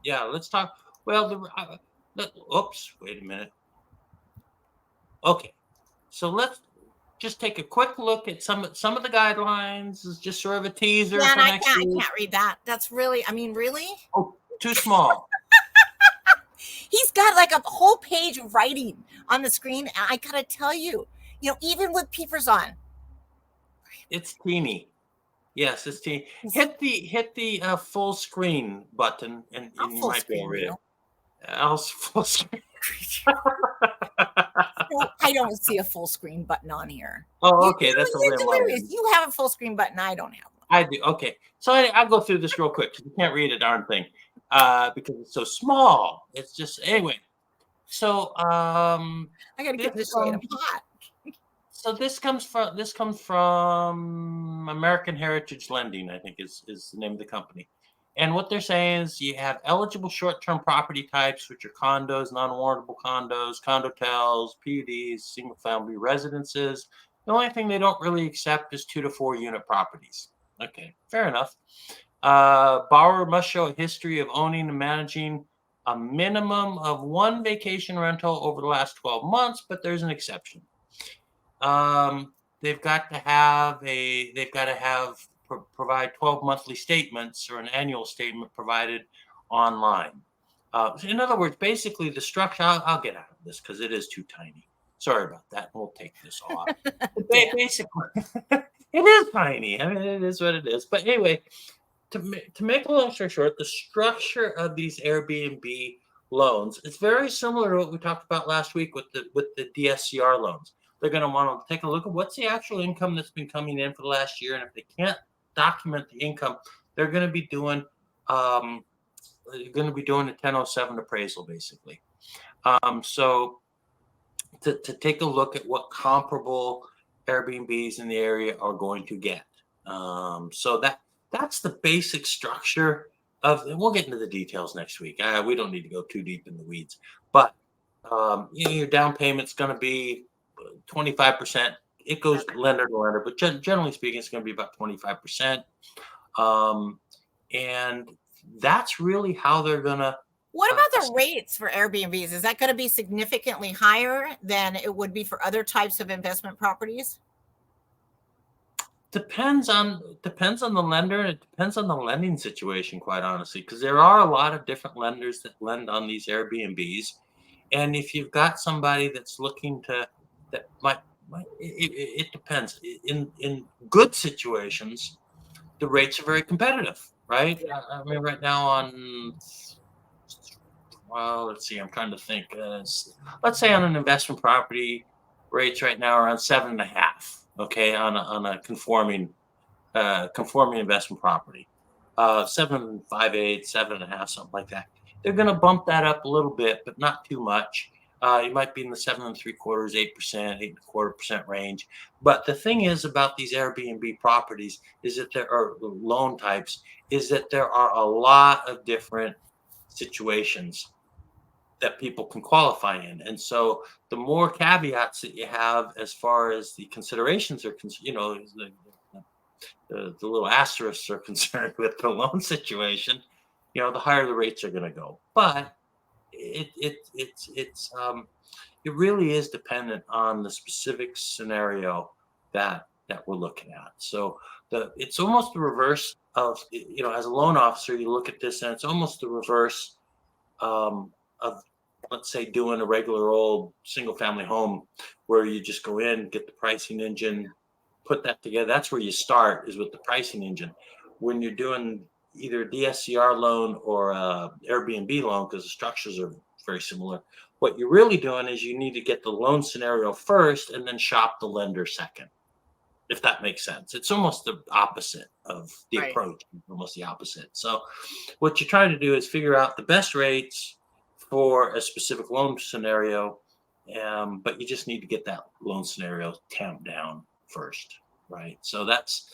Yeah, let's talk. Well, oops, wait a minute. Okay, so let's just take a quick look at some of the guidelines. Is just sort of a teaser. Yeah, for and next week. I can't read that. That's really, I mean, really? Oh, too small. He's got like a whole page of writing on the screen. And I gotta tell you, even with peepers on, it's teeny. Yes, it's teeny. Hit the full screen button, and you might be able to read it. I'll full screen. I don't see a full screen button on here. Oh, okay, that's hilarious. You have a full screen button. I don't have one. I do. Okay, so I'll go through this real quick because you can't read a darn thing because it's so small. It's just anyway. So I gotta get this shade. I'm hot. So this comes from American Heritage Lending, I think is the name of the company. And what they're saying is you have eligible short-term property types, which are condos, non-warrantable condos, condotels, PUDs, single-family residences. The only thing they don't really accept is 2 to 4 unit properties. Okay, fair enough. Borrower must show a history of owning and managing a minimum of 1 vacation rental over the last 12 months, but there's an exception. They've got to provide 12 monthly statements or an annual statement provided online. In other words, basically the structure, I'll get out of this because it is too tiny. Sorry about that. We'll take this off. Basically, it is tiny. I mean, it is what it is. But anyway, to make a long story short, the structure of these Airbnb loans, it's very similar to what we talked about last week with the DSCR loans. They're going to want to take a look at what's the actual income that's been coming in for the last year. And if they can't document the income, they're going to be doing a 1007 appraisal, basically. So to take a look at what comparable Airbnbs in the area are going to get. So that's the basic structure of, and we'll get into the details next week. We don't need to go too deep in the weeds, but your down payment's going to be 25%. It goes lender to lender, but generally speaking, it's going to be about 25%. And that's really how they're going to. What about the rates for Airbnbs? Is that going to be significantly higher than it would be for other types of investment properties? Depends on the lender, and it depends on the lending situation, quite honestly, because there are a lot of different lenders that lend on these Airbnbs. And if you've got somebody that's looking to, that it depends. In good situations, the rates are very competitive, right? I mean, right now let's see, I'm trying to think. Let's say on an investment property, rates right now are around 7.5. Okay, on a conforming investment property, 7.58, 7.5, something like that. They're going to bump that up a little bit, but not too much. You might be in the 7.75%, 8%, 8.25% range. But the thing is about these Airbnb properties is that there are loan types, is that there are a lot of different situations that people can qualify in. And so the more caveats that you have as far as the considerations are, the little asterisks are concerned with the loan situation, the higher the rates are going to go. But it really is dependent on the specific scenario that we're looking at. So it's almost the reverse of, as a loan officer, you look at this and it's almost the reverse of let's say, doing a regular old single family home where you just go in, get the pricing engine, put that together. That's where you start, is with the pricing engine. When you're doing either a DSCR loan or a Airbnb loan, because the structures are very similar, what you're really doing is you need to get the loan scenario first and then shop the lender second, if that makes sense. It's almost the opposite of the Right. approach, almost the opposite. So what you're trying to do is figure out the best rates for a specific loan scenario, but you just need to get that loan scenario tamped down first, right? So that's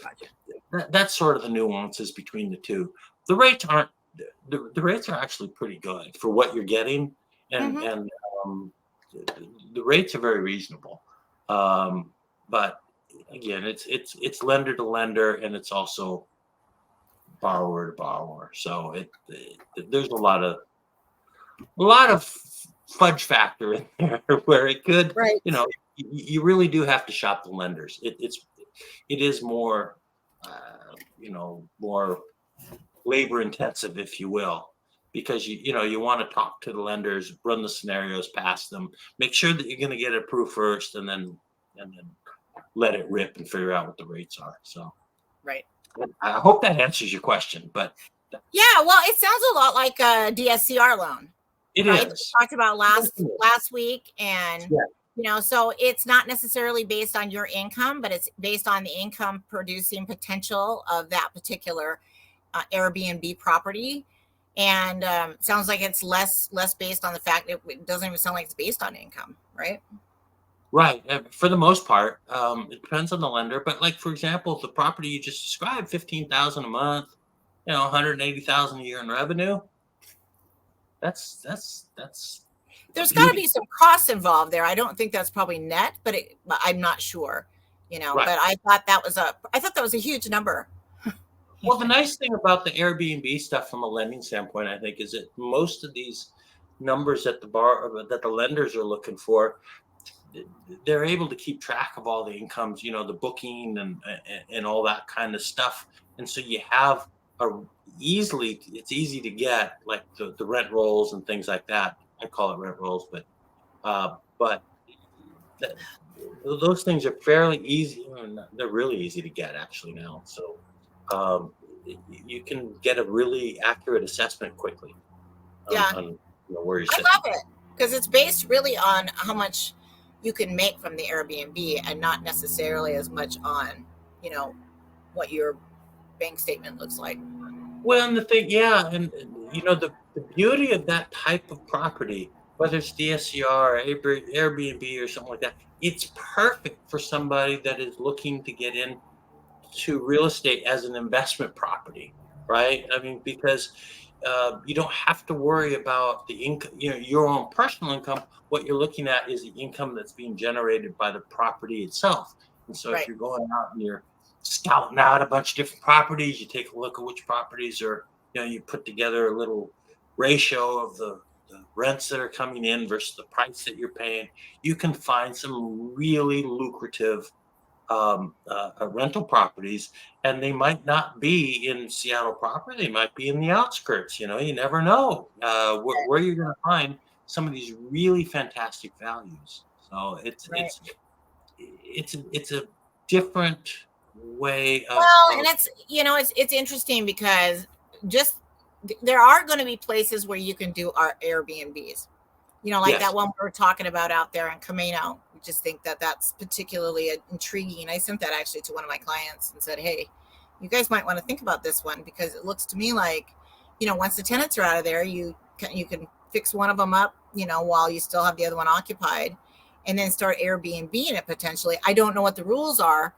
sort of the nuances between the two. The rates aren't the rates are actually pretty good for what you're getting, and the rates are very reasonable. But again, it's lender to lender, and it's also borrower to borrower. So there's a lot of fudge factor in there where it could, Right. you really do have to shop the lenders. It is more, more labor intensive, if you will, because you want to talk to the lenders, run the scenarios past them, make sure that you're going to get it approved first, and then let it rip and figure out what the rates are. So, right. I hope that answers your question. But yeah, well, it sounds a lot like a DSCR loan. It right? is. We talked about last week, and so it's not necessarily based on your income, but it's based on the income producing potential of that particular Airbnb property. And sounds like it's less based on the fact that it doesn't even sound like it's based on income, right? Right. For the most part, it depends on the lender. But like, for example, the property you just described, $15,000 a month, $180,000 a year in revenue. That's. There's got to be some costs involved there. I don't think that's probably net, but I'm not sure. Right. But I thought that was a huge number. Well, the nice thing about the Airbnb stuff from a lending standpoint, I think, is that most of these numbers that the lenders are looking for, they're able to keep track of all the incomes, the booking and all that kind of stuff. And so you have it's easy to get, like the rent rolls and things like that. I call it rent rolls, but those things are fairly easy. They're really easy to get actually now. So you can get a really accurate assessment quickly. On where you're sitting. I love it because it's based really on how much you can make from the Airbnb, and not necessarily as much on what your bank statement looks like. Well, and the thing, and the beauty of that type of property, whether it's DSCR, Airbnb, or something like that, it's perfect for somebody that is looking to get into real estate as an investment property, right? I mean, because you don't have to worry about the income, your own personal income. What you're looking at is the income that's being generated by the property itself. And so if you're going out and you're scouting out a bunch of different properties, you take a look at which properties are, you put together a little ratio of the rents that are coming in versus the price that you're paying, you can find some really lucrative rental properties, and they might not be in Seattle proper. They might be in the outskirts. You never know where you're going to find some of these really fantastic values. So it's a different way of. Well, and it's interesting because there are going to be places where you can do our Airbnbs. That one we're talking about out there in Camino. We just think that that's particularly intriguing. I sent that actually to one of my clients and said, hey, you guys might want to think about this one, because it looks to me like, once the tenants are out of there, you can fix one of them up, while you still have the other one occupied, and then start Airbnb in it potentially. I don't know what the rules are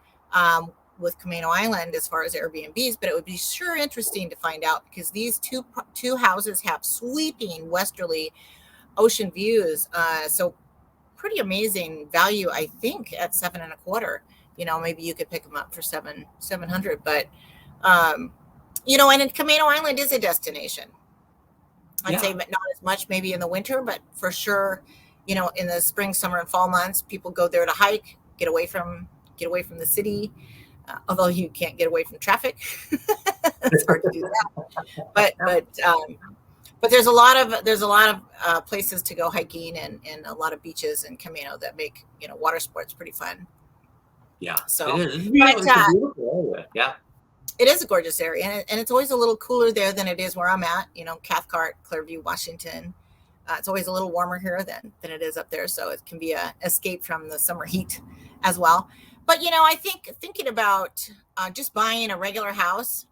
with Camino Island as far as Airbnbs, but it would be sure interesting to find out, because these two houses have sweeping westerly ocean views, so pretty amazing value, I think, at $7.25. Maybe you could pick them up for $700, but and in Camino Island is a destination. I'd say, but not as much maybe in the winter, but for sure, in the spring, summer, and fall months, people go there to hike, get away from the city. Although you can't get away from traffic, it's hard to do that. But But there's a lot of places to go hiking and a lot of beaches in Camino that make water sports pretty fun. Yeah, So, it is. It's but beautiful. It's a beautiful area. Yeah. it is a gorgeous area, and it's always a little cooler there than it is where I'm at. Cathcart, Clearview, Washington. It's always a little warmer here than it is up there, so it can be a escape from the summer heat as well. But I think thinking about just buying a regular house,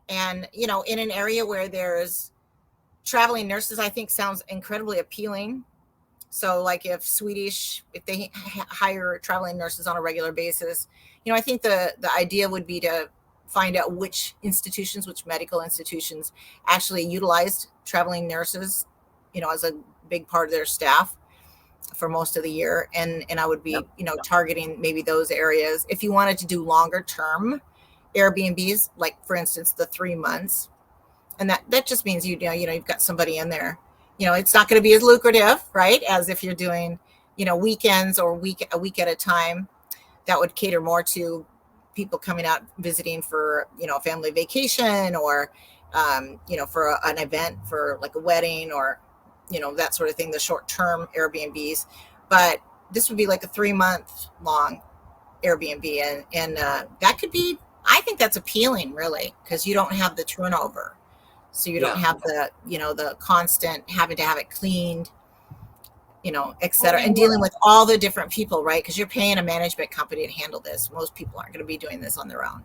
and in an area where there's traveling nurses, I think sounds incredibly appealing. So like if they hire traveling nurses on a regular basis, I think the idea would be to find out which medical institutions actually utilized traveling nurses, as a big part of their staff for most of the year. And I would be, targeting maybe those areas. If you wanted to do longer term Airbnbs, like for instance, the 3 months, and that just means you've got somebody in there. It's not going to be as lucrative, right, as if you're doing weekends or a week at a time. That would cater more to people coming out visiting for a family vacation, or for an event, for like a wedding, or that sort of thing, the short-term Airbnbs. But this would be like a 3-month long Airbnb, and that could be, I think that's appealing, really, because you don't have the turnover. So you don't have the, the constant having to have it cleaned, et cetera, and dealing with all the different people, right? Because you're paying a management company to handle this. Most people aren't going to be doing this on their own.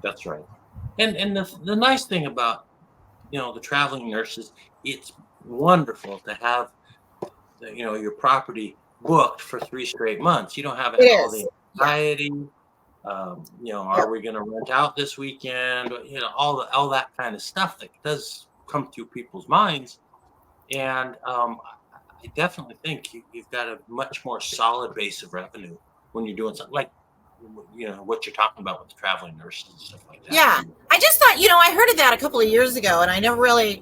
That's right. And the nice thing about, the traveling nurses, it's wonderful to have, your property booked for 3 straight months. You don't have all the anxiety. Are we going to rent out this weekend? All that kind of stuff that does come through people's minds. And I definitely think you've got a much more solid base of revenue when you're doing something like, what you're talking about with the traveling nurses and stuff like that. Yeah. I just thought, I heard of that a couple of years ago, and I didn't really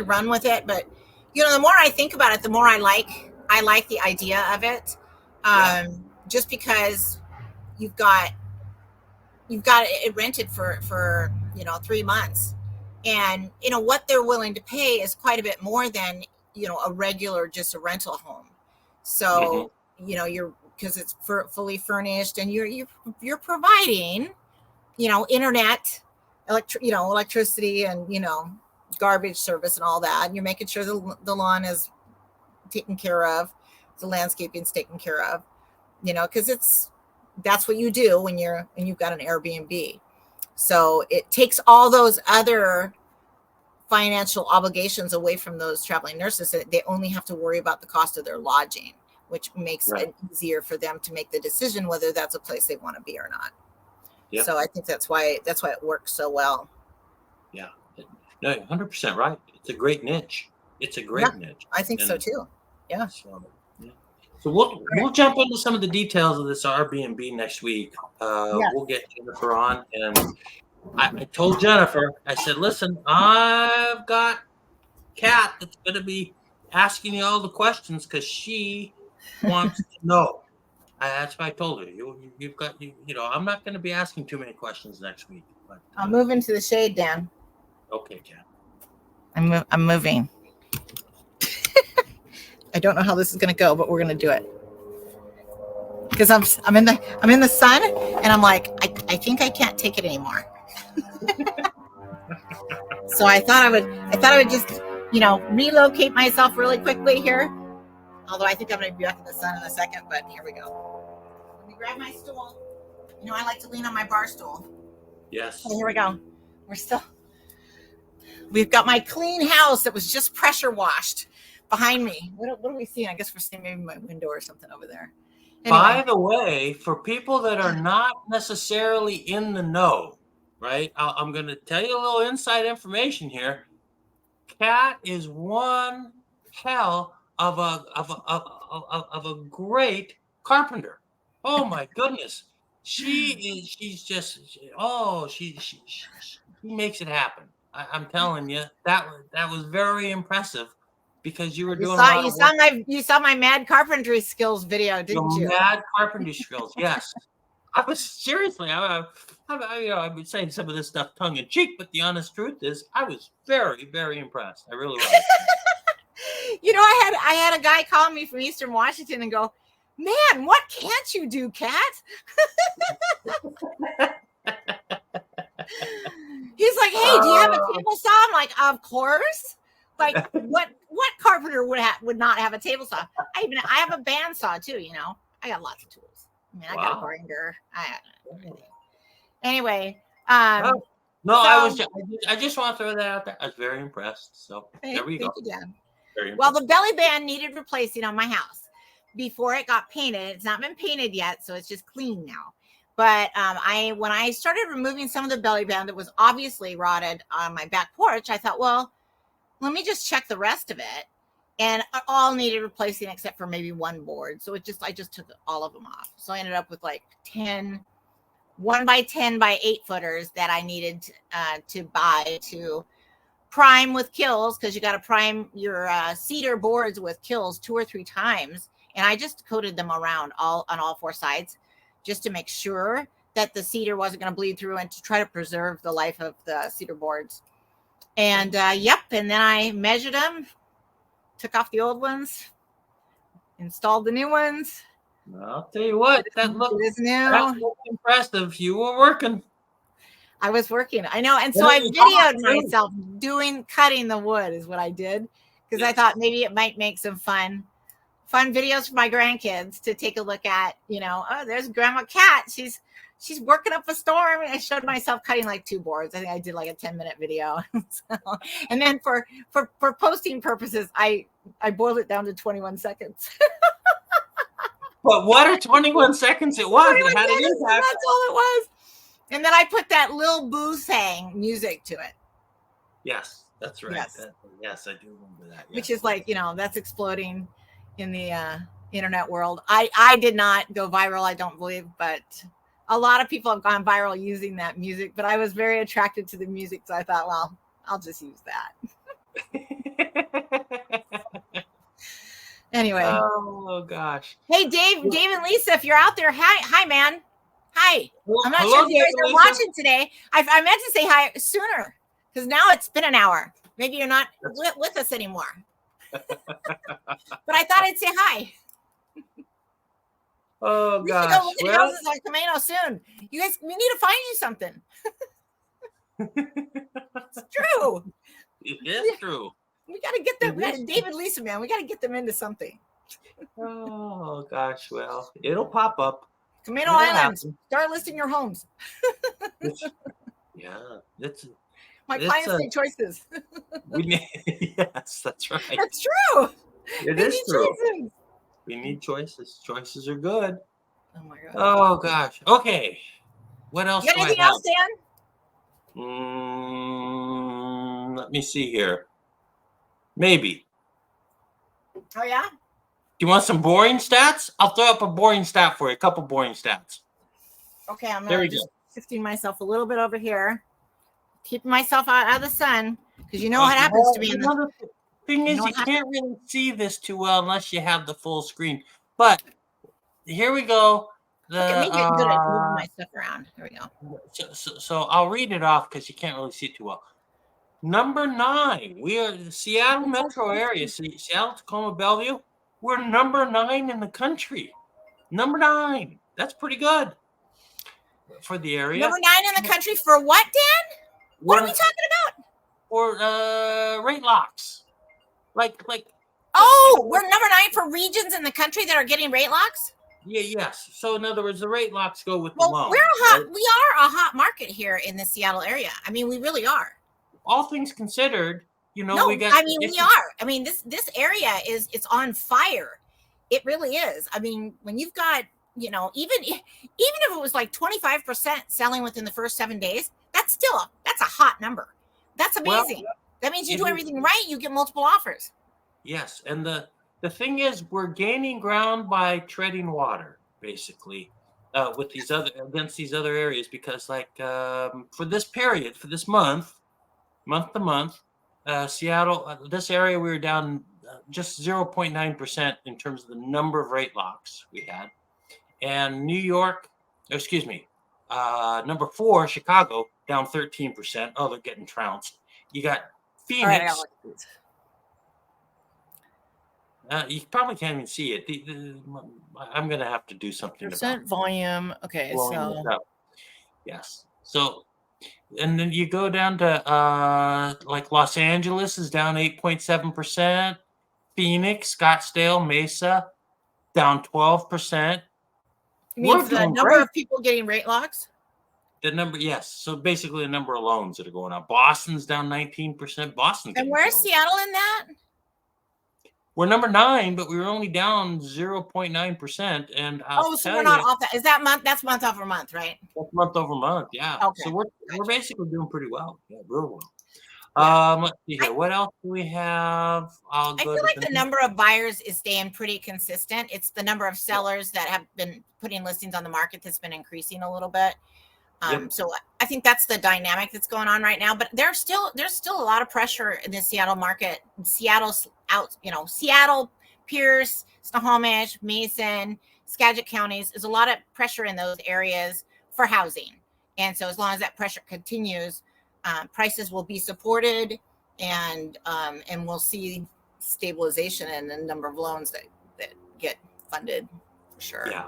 run with it. But, the more I think about it, the more I like the idea of it. Just because you've got it rented for 3 months, and what they're willing to pay is quite a bit more than a regular, just a rental home. So you're, because it's fully furnished, and you're providing internet, electricity, and garbage service and all that, and you're making sure the lawn is taken care of, the landscaping's taken care of, because that's what you do when you've got an Airbnb. So it takes all those other financial obligations away from those traveling nurses. They only have to worry about the cost of their lodging, which makes it easier for them to make the decision whether that's a place they want to be or not. Yep. So I think that's why it works so well. Yeah, no, 100% right. It's a great niche. It's a great niche. I think so too. Yeah. So we'll jump into some of the details of this Airbnb next week. We'll get Jennifer on, and I told Jennifer, I said, listen, I've got Kat that's going to be asking you all the questions because she wants to know. That's what I told her. You've got, I'm not going to be asking too many questions next week. But I'll move into the shade, Dan. Okay, Kat. I'm moving. I don't know how this is going to go, but we're going to do it. Because I'm in the sun, and I'm like, I think I can't take it anymore. So I thought I would just, relocate myself really quickly here. Although I think I'm going to be back in the sun in a second, but here we go. Let me grab my stool. I like to lean on my bar stool. Yes. So here we go. We've got my clean house that was just pressure washed behind me. What are we seeing? I guess we're seeing maybe my window or something over there. Anyway. By the way, for people that are not necessarily in the know, right? I'm going to tell you a little inside information here. Kat is one hell of a great carpenter. Oh my goodness. She makes it happen. I'm telling you, that was very impressive, because you were doing you saw my mad carpentry skills video, didn't you? Mad carpentry skills, yes. I was seriously, I've been saying some of this stuff tongue in cheek, but the honest truth is, I was very, very impressed. I really was. I had a guy call me from Eastern Washington and go, "Man, what can't you do, Kat?" He's like, "Hey, do you have a table saw?" I'm like, "Of course." Like, what carpenter would not have a table saw? I have a bandsaw too. I got lots of tools. I mean, I got a grinder. Anyway. No, so, I just want to throw that out there. I was very impressed. So there we go. Thank you, Dan. Well, the belly band needed replacing on my house before it got painted. It's not been painted yet, so it's just clean now. But when I started removing some of the belly band that was obviously rotted on my back porch, I thought, well, let me just check the rest of it. And all needed replacing except for maybe one board. So I just took all of them off. So I ended up with like 10 1x10 by 8 footers that I needed to buy to prime with kills, because you got to prime your cedar boards with kills 2 or 3 times. And I just coated them around on all 4 sides just to make sure that the cedar wasn't going to bleed through and to try to preserve the life of the cedar boards. And and then I measured them, took off the old ones, installed the new ones. I'll tell you what, that looked impressive. You were working. I was working. I know. And so I videoed myself cutting the wood is what I did, because I thought maybe it might make some fun videos for my grandkids to take a look at. Oh, there's Grandma Kat. She's working up a storm. And I showed myself cutting like 2 boards. I think I did like a 10-minute video. And then for posting purposes, I boiled it down to 21 seconds. But what a 21 seconds it was. It had an impact. That's all it was. And then I put that Lil Boo sang music to it. Yes, that's right. Yes, I do remember that. Yes. Which is like, that's exploding in the internet world. I did not go viral, I don't believe, but a lot of people have gone viral using that music. But I was very attracted to the music, so I thought, well, I'll just use that. Anyway. Oh gosh. Hey, Dave and Lisa, if you're out there, hi, man. Hi. I'm not sure if you guys are watching today. I meant to say hi sooner, because now it's been an hour. Maybe you're not with us anymore. But I thought I'd say hi. Oh gosh. We should go look at houses on Camino soon. You guys, we need to find you something. It's true. It is true. We got to get them, David, Lisa, man. We got to get them into something. Oh gosh, well, it'll pop up. Camino Islands. Start listing your homes. My clients make choices. Yes, that's right. That's true. It is true. Choices. We need choices. Choices are good. Oh my god. Oh gosh. Okay. What else? You got anything else, Dan? Let me see here. Maybe. Oh, yeah? Do you want some boring stats? I'll throw up a boring stat for you. A couple boring stats. Okay, I'm just shifting myself a little bit over here. Keeping myself out of the sun, because you know what happens to me. The thing is, you can't really see this too well unless you have the full screen. But here we go. Look at me getting good at moving my stuff around. Here we go. So I'll read it off because you can't really see it too well. Number 9, we are the Seattle metro area. Seattle, Tacoma, Bellevue. We're number 9 in the country. Number 9. That's pretty good for the area. Number 9 in the country for what, Dan? What are we talking about? For rate locks. Like. Oh, we're number 9 for regions in the country that are getting rate locks? Yes. So in other words, the rate locks go with the loan. We are a hot market here in the Seattle area. I mean, we really are. All things considered, we got. I mean, we are. I mean, this area it's on fire. It really is. I mean, when you've got, even if it was like 25% selling within the first 7 days, that's a hot number. That's amazing. Well, that means you do everything right. You get multiple offers. Yes, and the thing is, we're gaining ground by treading water, basically, with these other areas, because for this period, for this month to month, Seattle, this area, we were down just 0.9% in terms of the number of rate locks we had. And New York, excuse me, number 4, Chicago, down 13%. Oh, they're getting trounced. You got All right, Phoenix. You probably can't even see it. I'm going to have to do something about volume. Okay, blowing so this up. Yes. So, and then you go down to like Los Angeles is down 8.7%. Phoenix, Scottsdale, Mesa, down 12%. you mean We're for the doing number great. of people getting rate locks? The number, yes. So basically, the number of loans that are going up. Boston's down 19%. Boston. And where's Seattle in that? We're number 9, but we were only down 0.9%. And so we're not off that. Is that month? That's month over month, right? That's month over month. Yeah. Okay. So we're basically doing pretty well. Yeah, real well. Yeah. Let's see here. What else do we have? I feel like the number of buyers is staying pretty consistent. It's the number of sellers that have been putting listings on the market that's been increasing a little bit. So I think that's the dynamic that's going on right now. But there's still a lot of pressure in the Seattle market. Seattle's out, Seattle, Pierce, Snohomish, Mason, Skagit counties. There's a lot of pressure in those areas for housing. And so as long as that pressure continues, prices will be supported, and we'll see stabilization in the number of loans that get funded for sure. Yeah.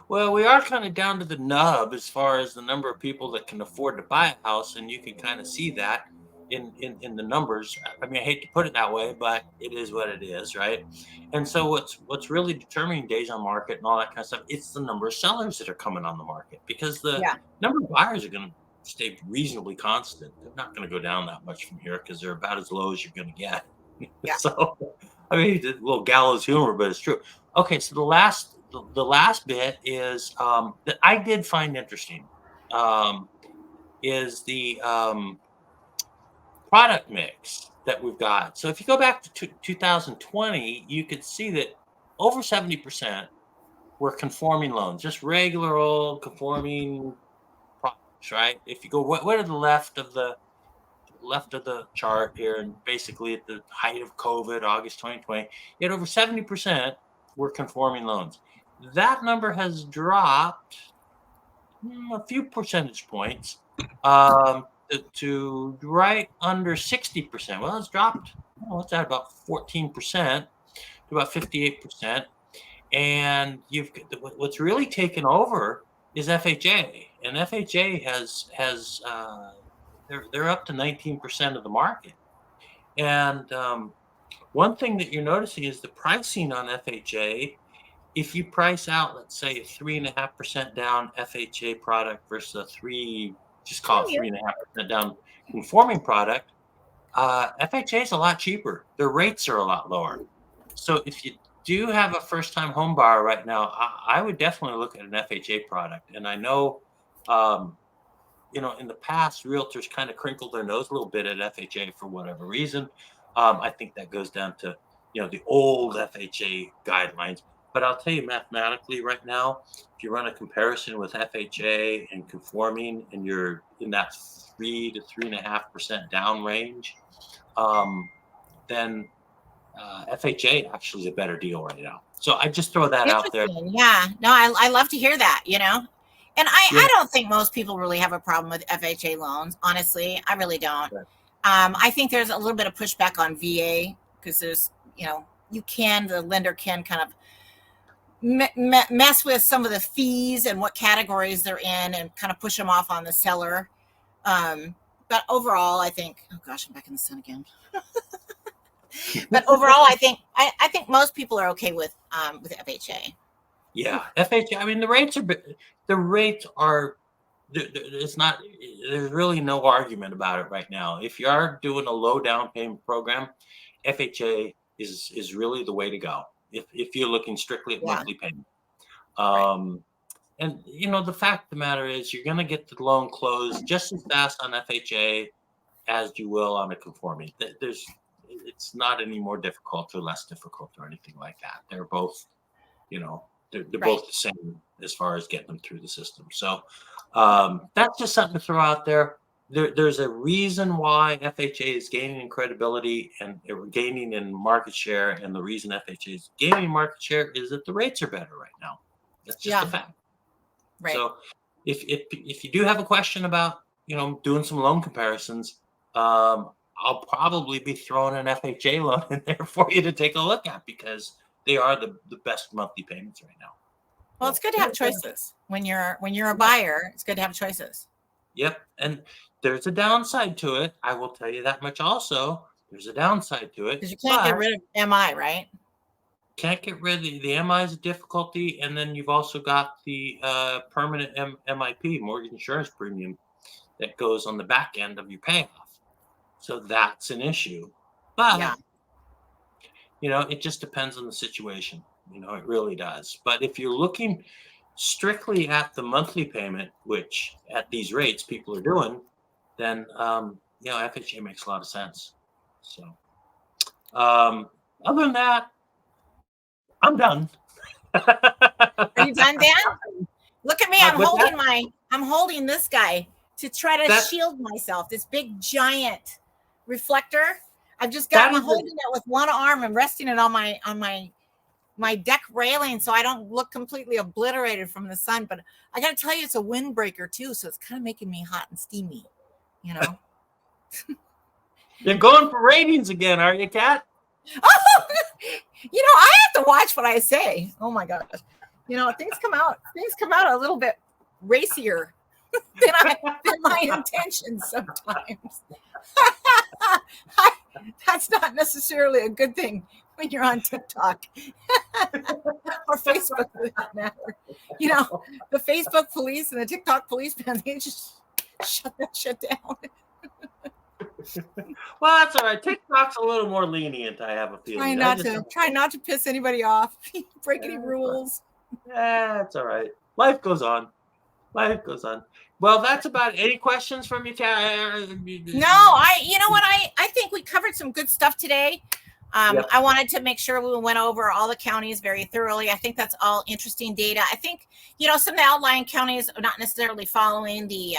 Well, we are kind of down to the nub as far as the number of people that can afford to buy a house, and you can kind of see that in the numbers. I mean, I hate to put it that way, but it is what it is, right? And so what's really determining days on market and all that kind of stuff, it's the number of sellers that are coming on the market, because the number of buyers are going to stay reasonably constant. They're not going to go down that much from here because they're about as low as you're going to get. Yeah. So, I mean, a little gallows humor, but it's true. Okay, so the last bit is that I did find interesting is the product mix that we've got. So if you go back to 2020, you could see that over 70% were conforming loans, just regular old conforming products, right? If you go what are the left of the chart here, and basically at the height of COVID, August 2020, you had over 70% were conforming loans. That number has dropped a few percentage points to right under 60%. Well, it's dropped, what's that, about 14% to about 58%. And what's really taken over is FHA, and FHA has they're up to 19% of the market. And one thing that you're noticing is the pricing on FHA. If you price out, let's say, a 3.5% down FHA product versus a 3.5% down conforming product, FHA is a lot cheaper. Their rates are a lot lower. So if you do have a first-time home buyer right now, I would definitely look at an FHA product. And I know, in the past, realtors kind of crinkled their nose a little bit at FHA for whatever reason. I think that goes down to, the old FHA guidelines. But I'll tell you, mathematically right now, if you run a comparison with FHA and conforming, and you're in that 3 to 3.5% down range, then FHA actually is a better deal right now. So I just throw that out there. Yeah, no, I love to hear that, And I don't think most people really have a problem with FHA loans. Honestly, I really don't. Right. I think there's a little bit of pushback on VA because there's, the lender can kind of mess with some of the fees and what categories they're in and kind of push them off on the seller. But overall, I think, oh gosh, I'm back in the sun again. But overall, I think most people are okay with FHA. Yeah, FHA. I mean, the rates are. It's not. There's really no argument about it right now. If you are doing a low down payment program, FHA is really the way to go. If you're looking strictly at monthly payment. And the fact of the matter is, you're going to get the loan closed just as fast on FHA as you will on a conforming. It's not any more difficult or less difficult or anything like that. They're both, they're both the same as far as getting them through the system. So that's just something to throw out there. There's a reason why FHA is gaining in credibility and gaining in market share. And the reason FHA is gaining market share is that the rates are better right now. That's just a fact. Right. So if you do have a question about, doing some loan comparisons, I'll probably be throwing an FHA loan in there for you to take a look at, because they are the best monthly payments right now. Well, it's good to have choices when you're a buyer. It's good to have choices. Yep. And there's a downside to it. I will tell you that much also. There's a downside to it. Because you can't get rid of MI, right? Can't get rid of the MI is a difficulty. And then you've also got the permanent MIP, mortgage insurance premium, that goes on the back end of your payoff. So that's an issue. But, Yeah. it just depends on the situation. It really does. But if you're looking strictly at the monthly payment, which at these rates people are doing, then FHA makes a lot of sense. So other than that, I'm done. Are you done, Dan? Look at me. I'm holding this guy to try to shield myself. This big giant reflector. I've just got holding it with one arm and resting it on my deck railing so I don't look completely obliterated from the sun. But I got to tell you, it's a windbreaker too, so it's kind of making me hot and steamy. You're going for ratings again, are you, Kat? I have to watch what I say. Oh my gosh. Things come out a little bit racier than my intentions sometimes. That's not necessarily a good thing when you're on TikTok or Facebook for that matter. The Facebook police and the TikTok police, they just shut that shit down. Well, that's all right. TikTok's a little more lenient, I have a feeling. Try not to piss anybody off. Break any rules. That's all right. Life goes on. Well, that's about it. Any questions from you, Kat? No, I think we covered some good stuff today. Yep. I wanted to make sure we went over all the counties very thoroughly. I think that's all interesting data. I think, some of the outlying counties are not necessarily following the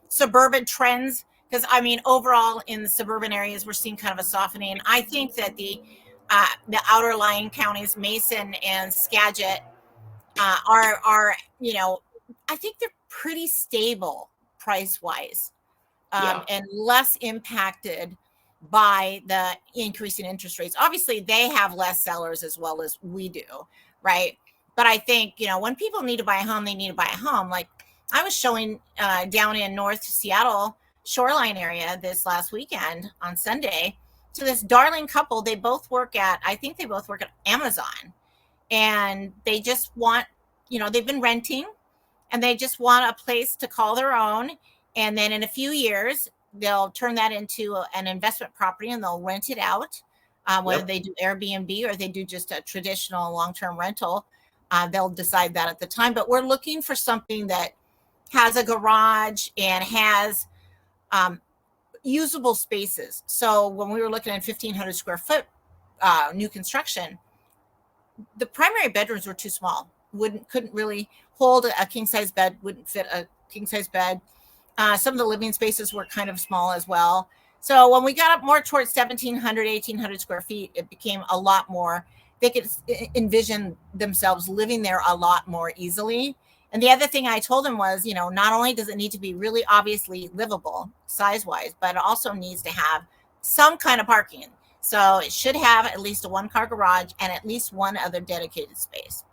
suburban trends, because overall in the suburban areas, we're seeing kind of a softening. I think that the outer lying counties, Mason and Skagit, are I think they're pretty stable price wise, and less impacted by the increase in interest rates. Obviously, they have less sellers as well as we do, right? But I think, when people need to buy a home, they need to buy a home. Like I was showing down in North Seattle shoreline area this last weekend on Sunday to this darling couple. They both work at Amazon, and they just want, they've been renting and they just want a place to call their own. And then in a few years, they'll turn that into an investment property and they'll rent it out. Whether they do Airbnb or they do just a traditional long-term rental, they'll decide that at the time. But we're looking for something that has a garage and has usable spaces. So when we were looking at 1,500 square foot new construction, the primary bedrooms were too small. Couldn't really hold a king size bed, wouldn't fit a king size bed. Some of the living spaces were kind of small as well. So when we got up more towards 1,700, 1,800 square feet, it became a lot more. They could envision themselves living there a lot more easily. And the other thing I told them was, not only does it need to be really obviously livable size-wise, but it also needs to have some kind of parking. So it should have at least a one-car garage and at least one other dedicated space.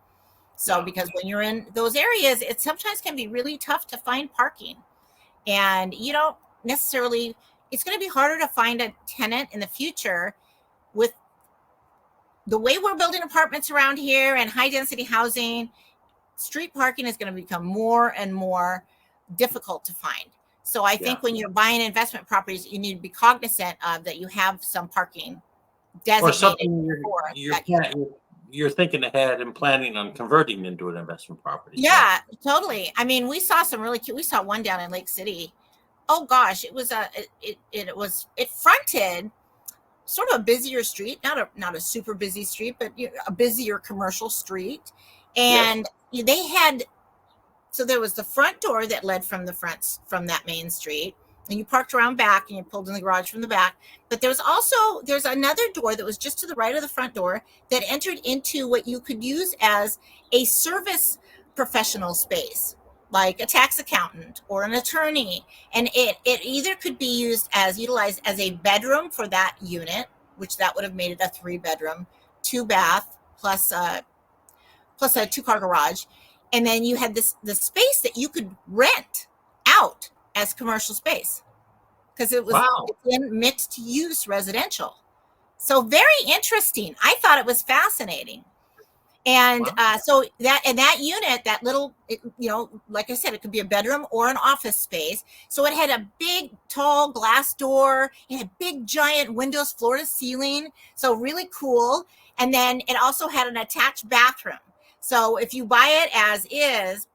So because when you're in those areas, it sometimes can be really tough to find parking. And you don't necessarily, it's going to be harder to find a tenant in the future with the way we're building apartments around here and high density housing. Street parking is going to become more and more difficult to find. So I think when you're buying investment properties, you need to be cognizant of that you have some parking designated. Or something you're thinking ahead and planning on converting into an investment property. Yeah, totally. We saw some really cute. We saw one down in Lake City. Oh gosh, it fronted sort of a busier street, not a super busy street, but a busier commercial street. And they had, so there was the front door that led from that main street, and you parked around back and you pulled in the garage from the back. But there's another door that was just to the right of the front door that entered into what you could use as a service professional space. like a tax accountant or an attorney, and it either could be utilized as a bedroom for that unit, which that would have made it a 3-bedroom, 2-bath plus a 2-car garage, and then you had the space that you could rent out as commercial space because Wow. it's in mixed use residential. So very interesting. I thought it was fascinating. And Wow. so that unit, that little, like I said, it could be a bedroom or an office space. So it had a big, tall glass door. It had big, giant windows, floor to ceiling. So really cool. And then it also had an attached bathroom. So if you buy it as is,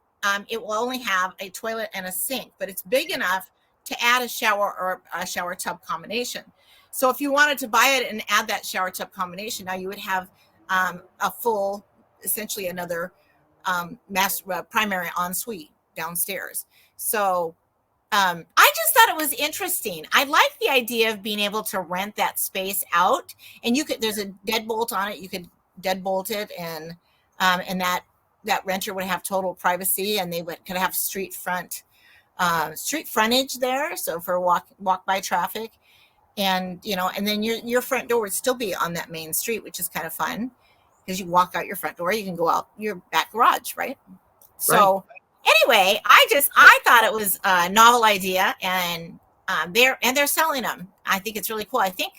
it will only have a toilet and a sink, but it's big enough to add a shower or a shower tub combination. So if you wanted to buy it and add that shower tub combination, now you would have a full, essentially another primary ensuite downstairs. So I just thought it was interesting. I like the idea of being able to rent that space out, and there's a deadbolt on it. You could deadbolt it, and that renter would have total privacy, and they could have street frontage there, so for walk by traffic, and and then your front door would still be on that main street, which is kind of fun because you walk out your front door, you can go out your back garage, right? So anyway, I thought it was a novel idea, and they're selling them. I think it's really cool. I think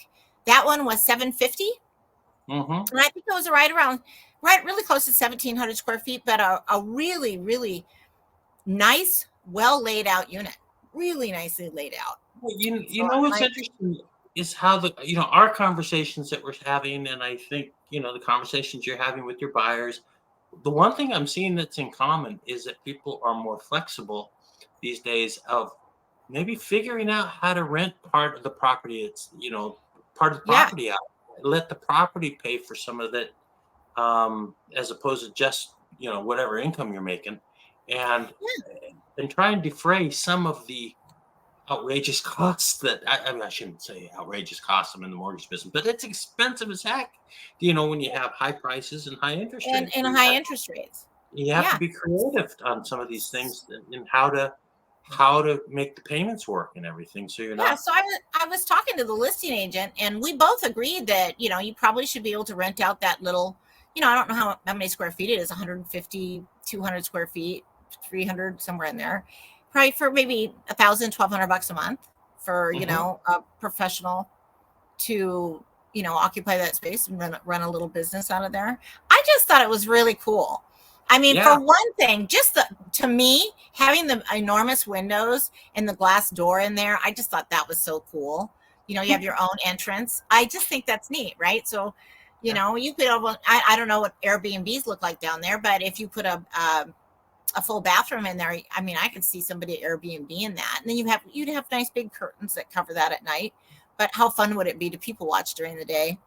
that one was $750, Mm-hmm. and I think it was right really close to 1,700 square feet, but a really, really nice, well laid out unit, really nicely laid out. Well, you So know I'm what's like, interesting is how our conversations that we're having, and I think the conversations you're having with your buyers. The one thing I'm seeing that's in common is that people are more flexible these days of maybe figuring out how to rent part of the property. It's part of the yeah, property out. Let the property pay for some of that, as opposed to just whatever income you're making, and try and defray some of the outrageous costs that I mean, I shouldn't say outrageous costs. I'm in the mortgage business, but it's expensive as heck. When you have high prices and high interest rates, and high interest rates. you have to Yeah. be creative on some of these things and how to make the payments work and everything. So you're Yeah, not. so I was talking to the listing agent, and we both agreed that you probably should be able to rent out that little, I don't know how many square feet it is, 150, 200 square feet, 300, somewhere in there, probably for maybe $1,000, $1,200 a month for Mhm. a professional to occupy that space and run a little business out of there. I just thought it was really cool. I mean, Yeah. for one thing, just to me, having the enormous windows and the glass door in there, I just thought that was so cool. You have your own entrance. I just think that's neat, right? So, Yeah. you could have, I don't know what Airbnbs look like down there, but if you put a full bathroom in there, I mean, I could see somebody Airbnb in that, and then you'd have nice big curtains that cover that at night. But how fun would it be to people watch during the day?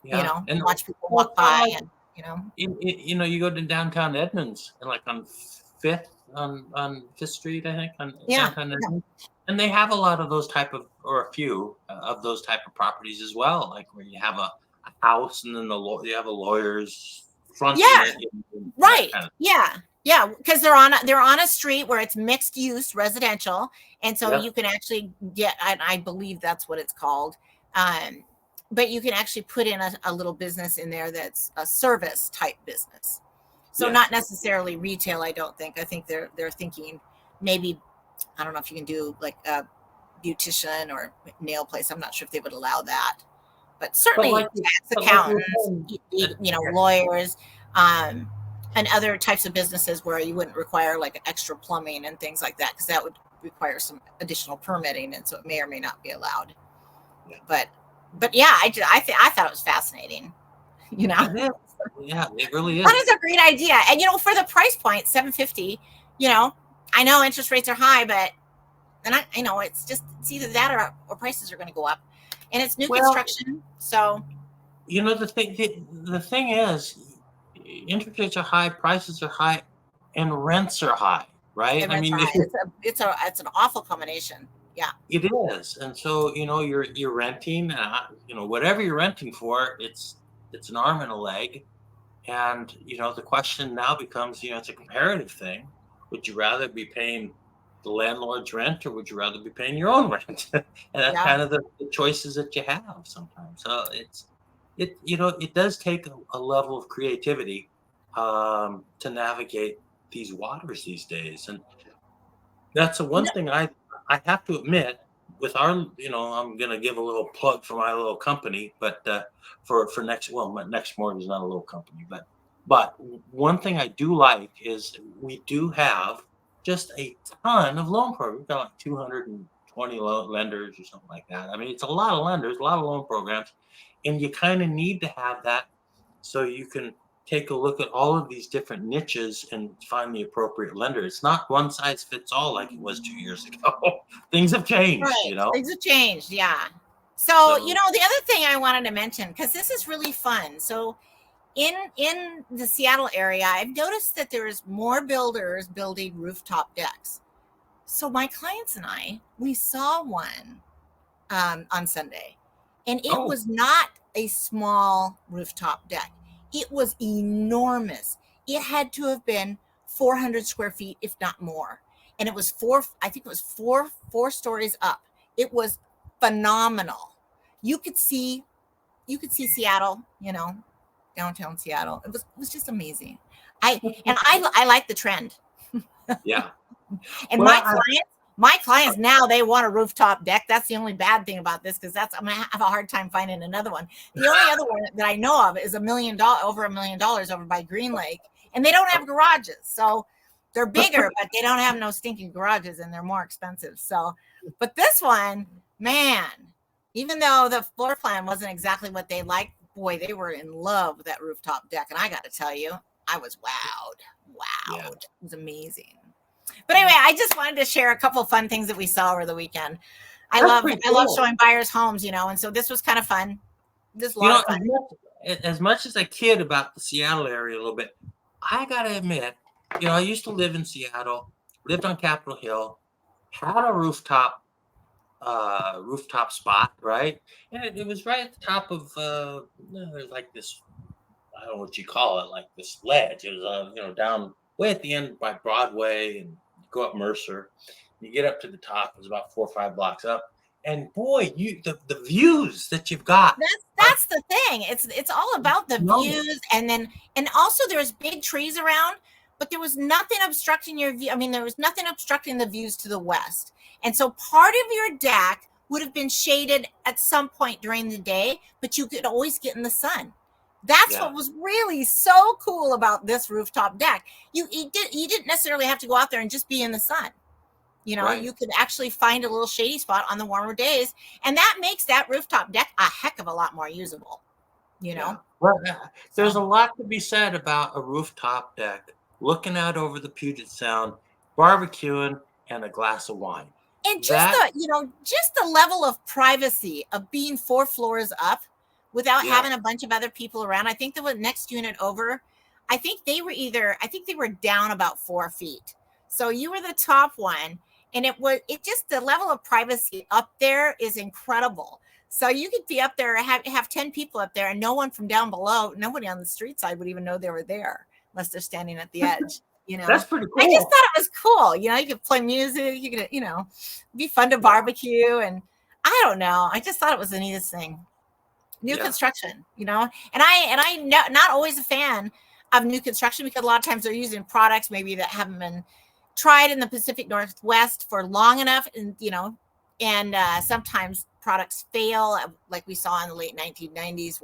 Yeah. And Watch people well, walk by, and you go to downtown Edmonds and like on Fifth Street, I think, on yeah, downtown Edmonds, and they have a lot of those type of, or a few of those type of properties as well, like where you have a house and then you have a lawyer's fronting yeah, it, and that right, kind of. yeah, because they're on a street where it's mixed use residential, and so Yep. you can actually get, I believe that's what it's called, um, but you can actually put in a little business in there that's a service type business. So Yes. not necessarily retail, I don't think. I think they're thinking maybe, I don't know if you can do like a beautician or nail place. I'm not sure if they would allow that, but But certainly like you, tax but like you were accountants, saying, lawyers, um, and other types of businesses where you wouldn't require like extra plumbing and things like that, because that would require some additional permitting, and so it may or may not be allowed. yeah, But yeah, I thought it was fascinating. it is. Yeah, it really That is. is a great idea. And for the price point, $750, I know interest rates are high, but and I know it's either that or prices are going to go up. And it's new Well, construction. So the thing is, interest rates are high, prices are high, and rents are high, right? and I rents mean, are high. It's an awful combination. Yeah. it is, and so you're renting, whatever you're renting for, it's an arm and a leg, and the question now becomes, it's a comparative thing. Would you rather be paying the landlord's rent, or would you rather be paying your own rent? And that's Yeah. kind of the choices that you have sometimes. So it does take a level of creativity to navigate these waters these days. And that's the one thing I have to admit with our, I'm gonna give a little plug for my little company, but for next, well, my Next Mortgage is not a little company, but one thing I do like is we do have just a ton of loan programs. We've got like 220 lenders or something like that. I mean, it's a lot of lenders, a lot of loan programs, and you kind of need to have that so you can take a look at all of these different niches and find the appropriate lender. It's not one size fits all like it was 2 years ago. Things have changed, Right. Things have changed. Yeah. So, the other thing I wanted to mention, because this is really fun. So in the Seattle area, I've noticed that there's more builders building rooftop decks. So my clients and we saw one on Sunday, and it was not a small rooftop deck. It was enormous. It had to have been 400 square feet, if not more. And it was four stories up. It was phenomenal. You could see Seattle, downtown Seattle. It was just amazing. I like the trend. Yeah. And my clients now, they want a rooftop deck. That's the only bad thing about this, because I'm gonna have a hard time finding another one. The only other one that I know of is over $1 million over by Green Lake, and they don't have garages. So they're bigger, but they don't have no stinking garages, and they're more expensive. So, but this one, man, even though the floor plan wasn't exactly what they liked, boy, they were in love with that rooftop deck. And I got to tell you, I was wowed. Yeah. It was amazing. But anyway, I just wanted to share a couple of fun things that we saw over the weekend. I love showing buyers homes, and so this was kind of fun. This a lot of fun. As much as I kid about the Seattle area a little bit, I gotta admit, I used to live in Seattle, lived on Capitol Hill, had a rooftop spot, right? And it was right at the top of there's like this, I don't know what you call it, like this ledge. It was down way at the end by Broadway, and you go up Mercer, you get up to the top. It was about 4 or 5 blocks up, and boy, the views that you've got. That's the thing. It's all about the views, and also there's big trees around, but there was nothing obstructing your view. I mean, there was nothing obstructing the views to the west, and so part of your deck would have been shaded at some point during the day, but you could always get in the sun. That's what was really so cool about this rooftop deck. You didn't necessarily have to go out there and just be in the sun. You could actually find a little shady spot on the warmer days, and that makes that rooftop deck a heck of a lot more usable. Well, there's a lot to be said about a rooftop deck, looking out over the Puget Sound, barbecuing, and a glass of wine. And just the level of privacy of being 4 floors up without having a bunch of other people around. I think the next unit over, I think they were down about 4 feet. So you were the top one, and it just, the level of privacy up there is incredible. So you could be up there, have 10 people up there, and no one from down below, nobody on the street side would even know they were there unless they're standing at the edge. That's pretty cool. I just thought it was cool. You could play music, you could, be fun to barbecue, and I don't know. I just thought it was the neatest thing. New construction, and I not always a fan of new construction, because a lot of times they're using products maybe that haven't been tried in the Pacific Northwest for long enough, and sometimes products fail, like we saw in the late 1990s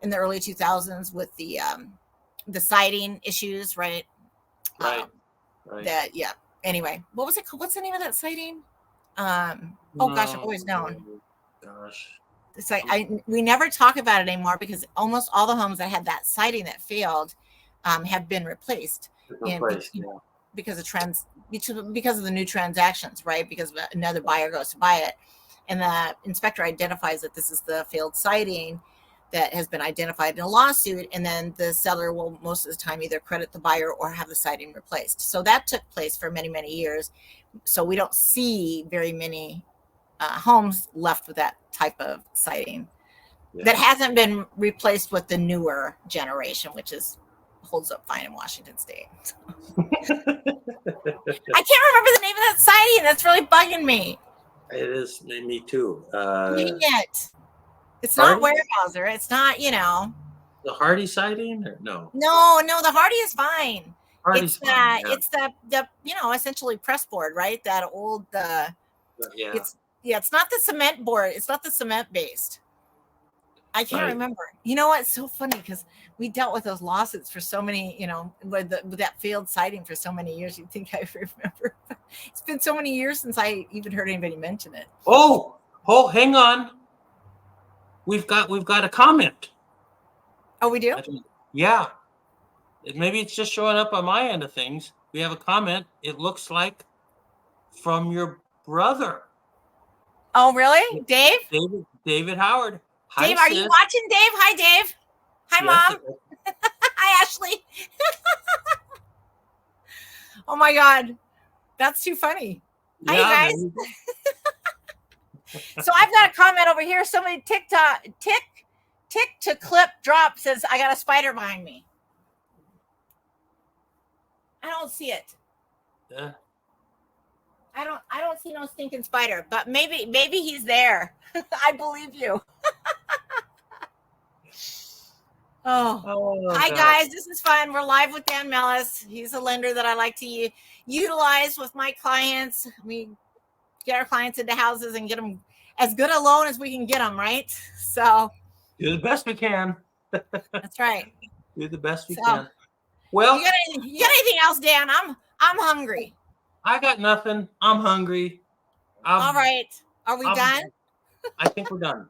in the early 2000s with the siding issues, right? Right. Anyway, what was it called? What's the name of that siding? I've always known. Gosh. It's like we never talk about it anymore, because almost all the homes that had that siding that failed have been replaced. Because of the new transactions, right? Because another buyer goes to buy it, and the inspector identifies that this is the failed siding that has been identified in a lawsuit, and then the seller will most of the time either credit the buyer or have the siding replaced. So that took place for many, many years. So we don't see very many homes left with that type of siding that hasn't been replaced with the newer generation, which is holds up fine in Washington State. I can't remember the name of that siding. That's really bugging me. It is me too. Dang it. It's Hardy? not Weyerhaeuser. It's not, The Hardy siding or no? No, the Hardy is fine. Hardy's It's fine, yeah. it's the essentially press board, right? That old Yeah. It's not the cement board. It's not the cement based. I can't remember. You know what? It's so funny because we dealt with those lawsuits for so many, with that failed siding for so many years. You'd think I remember. It's been so many years since I even heard anybody mention it. Oh, hang on. We've got a comment. Oh, we do? Yeah. Maybe it's just showing up on my end of things. We have a comment. It looks like from your brother. Oh, really? Dave? David Howard. Hi, Dave, are you watching, Dave? Hi, Dave. Hi, Mom. Hi, Ashley. Oh, my God. That's too funny. Hi, you guys. So I've got a comment over here. Somebody tick to clip drop says, I got a spider behind me. I don't see it. Yeah. I don't see no stinking spider, but maybe he's there. I believe you. Hi guys, this is fun. We're live with Dan Mellis. He's a lender that I like to utilize with my clients. We get our clients into houses and get them as good a loan as we can get them, right? So do the best we can. That's right. Do the best we can. Well, you got anything else, Dan? I'm hungry. I got nothing. I'm hungry. All right. Are we done? I think we're done.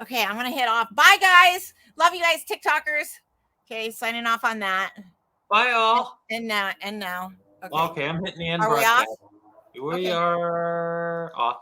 Okay, I'm gonna head off. Bye, guys. Love you guys, TikTokers. Okay, signing off on that. Bye, all. And now. Okay, I'm hitting the end. Are we off? We are off.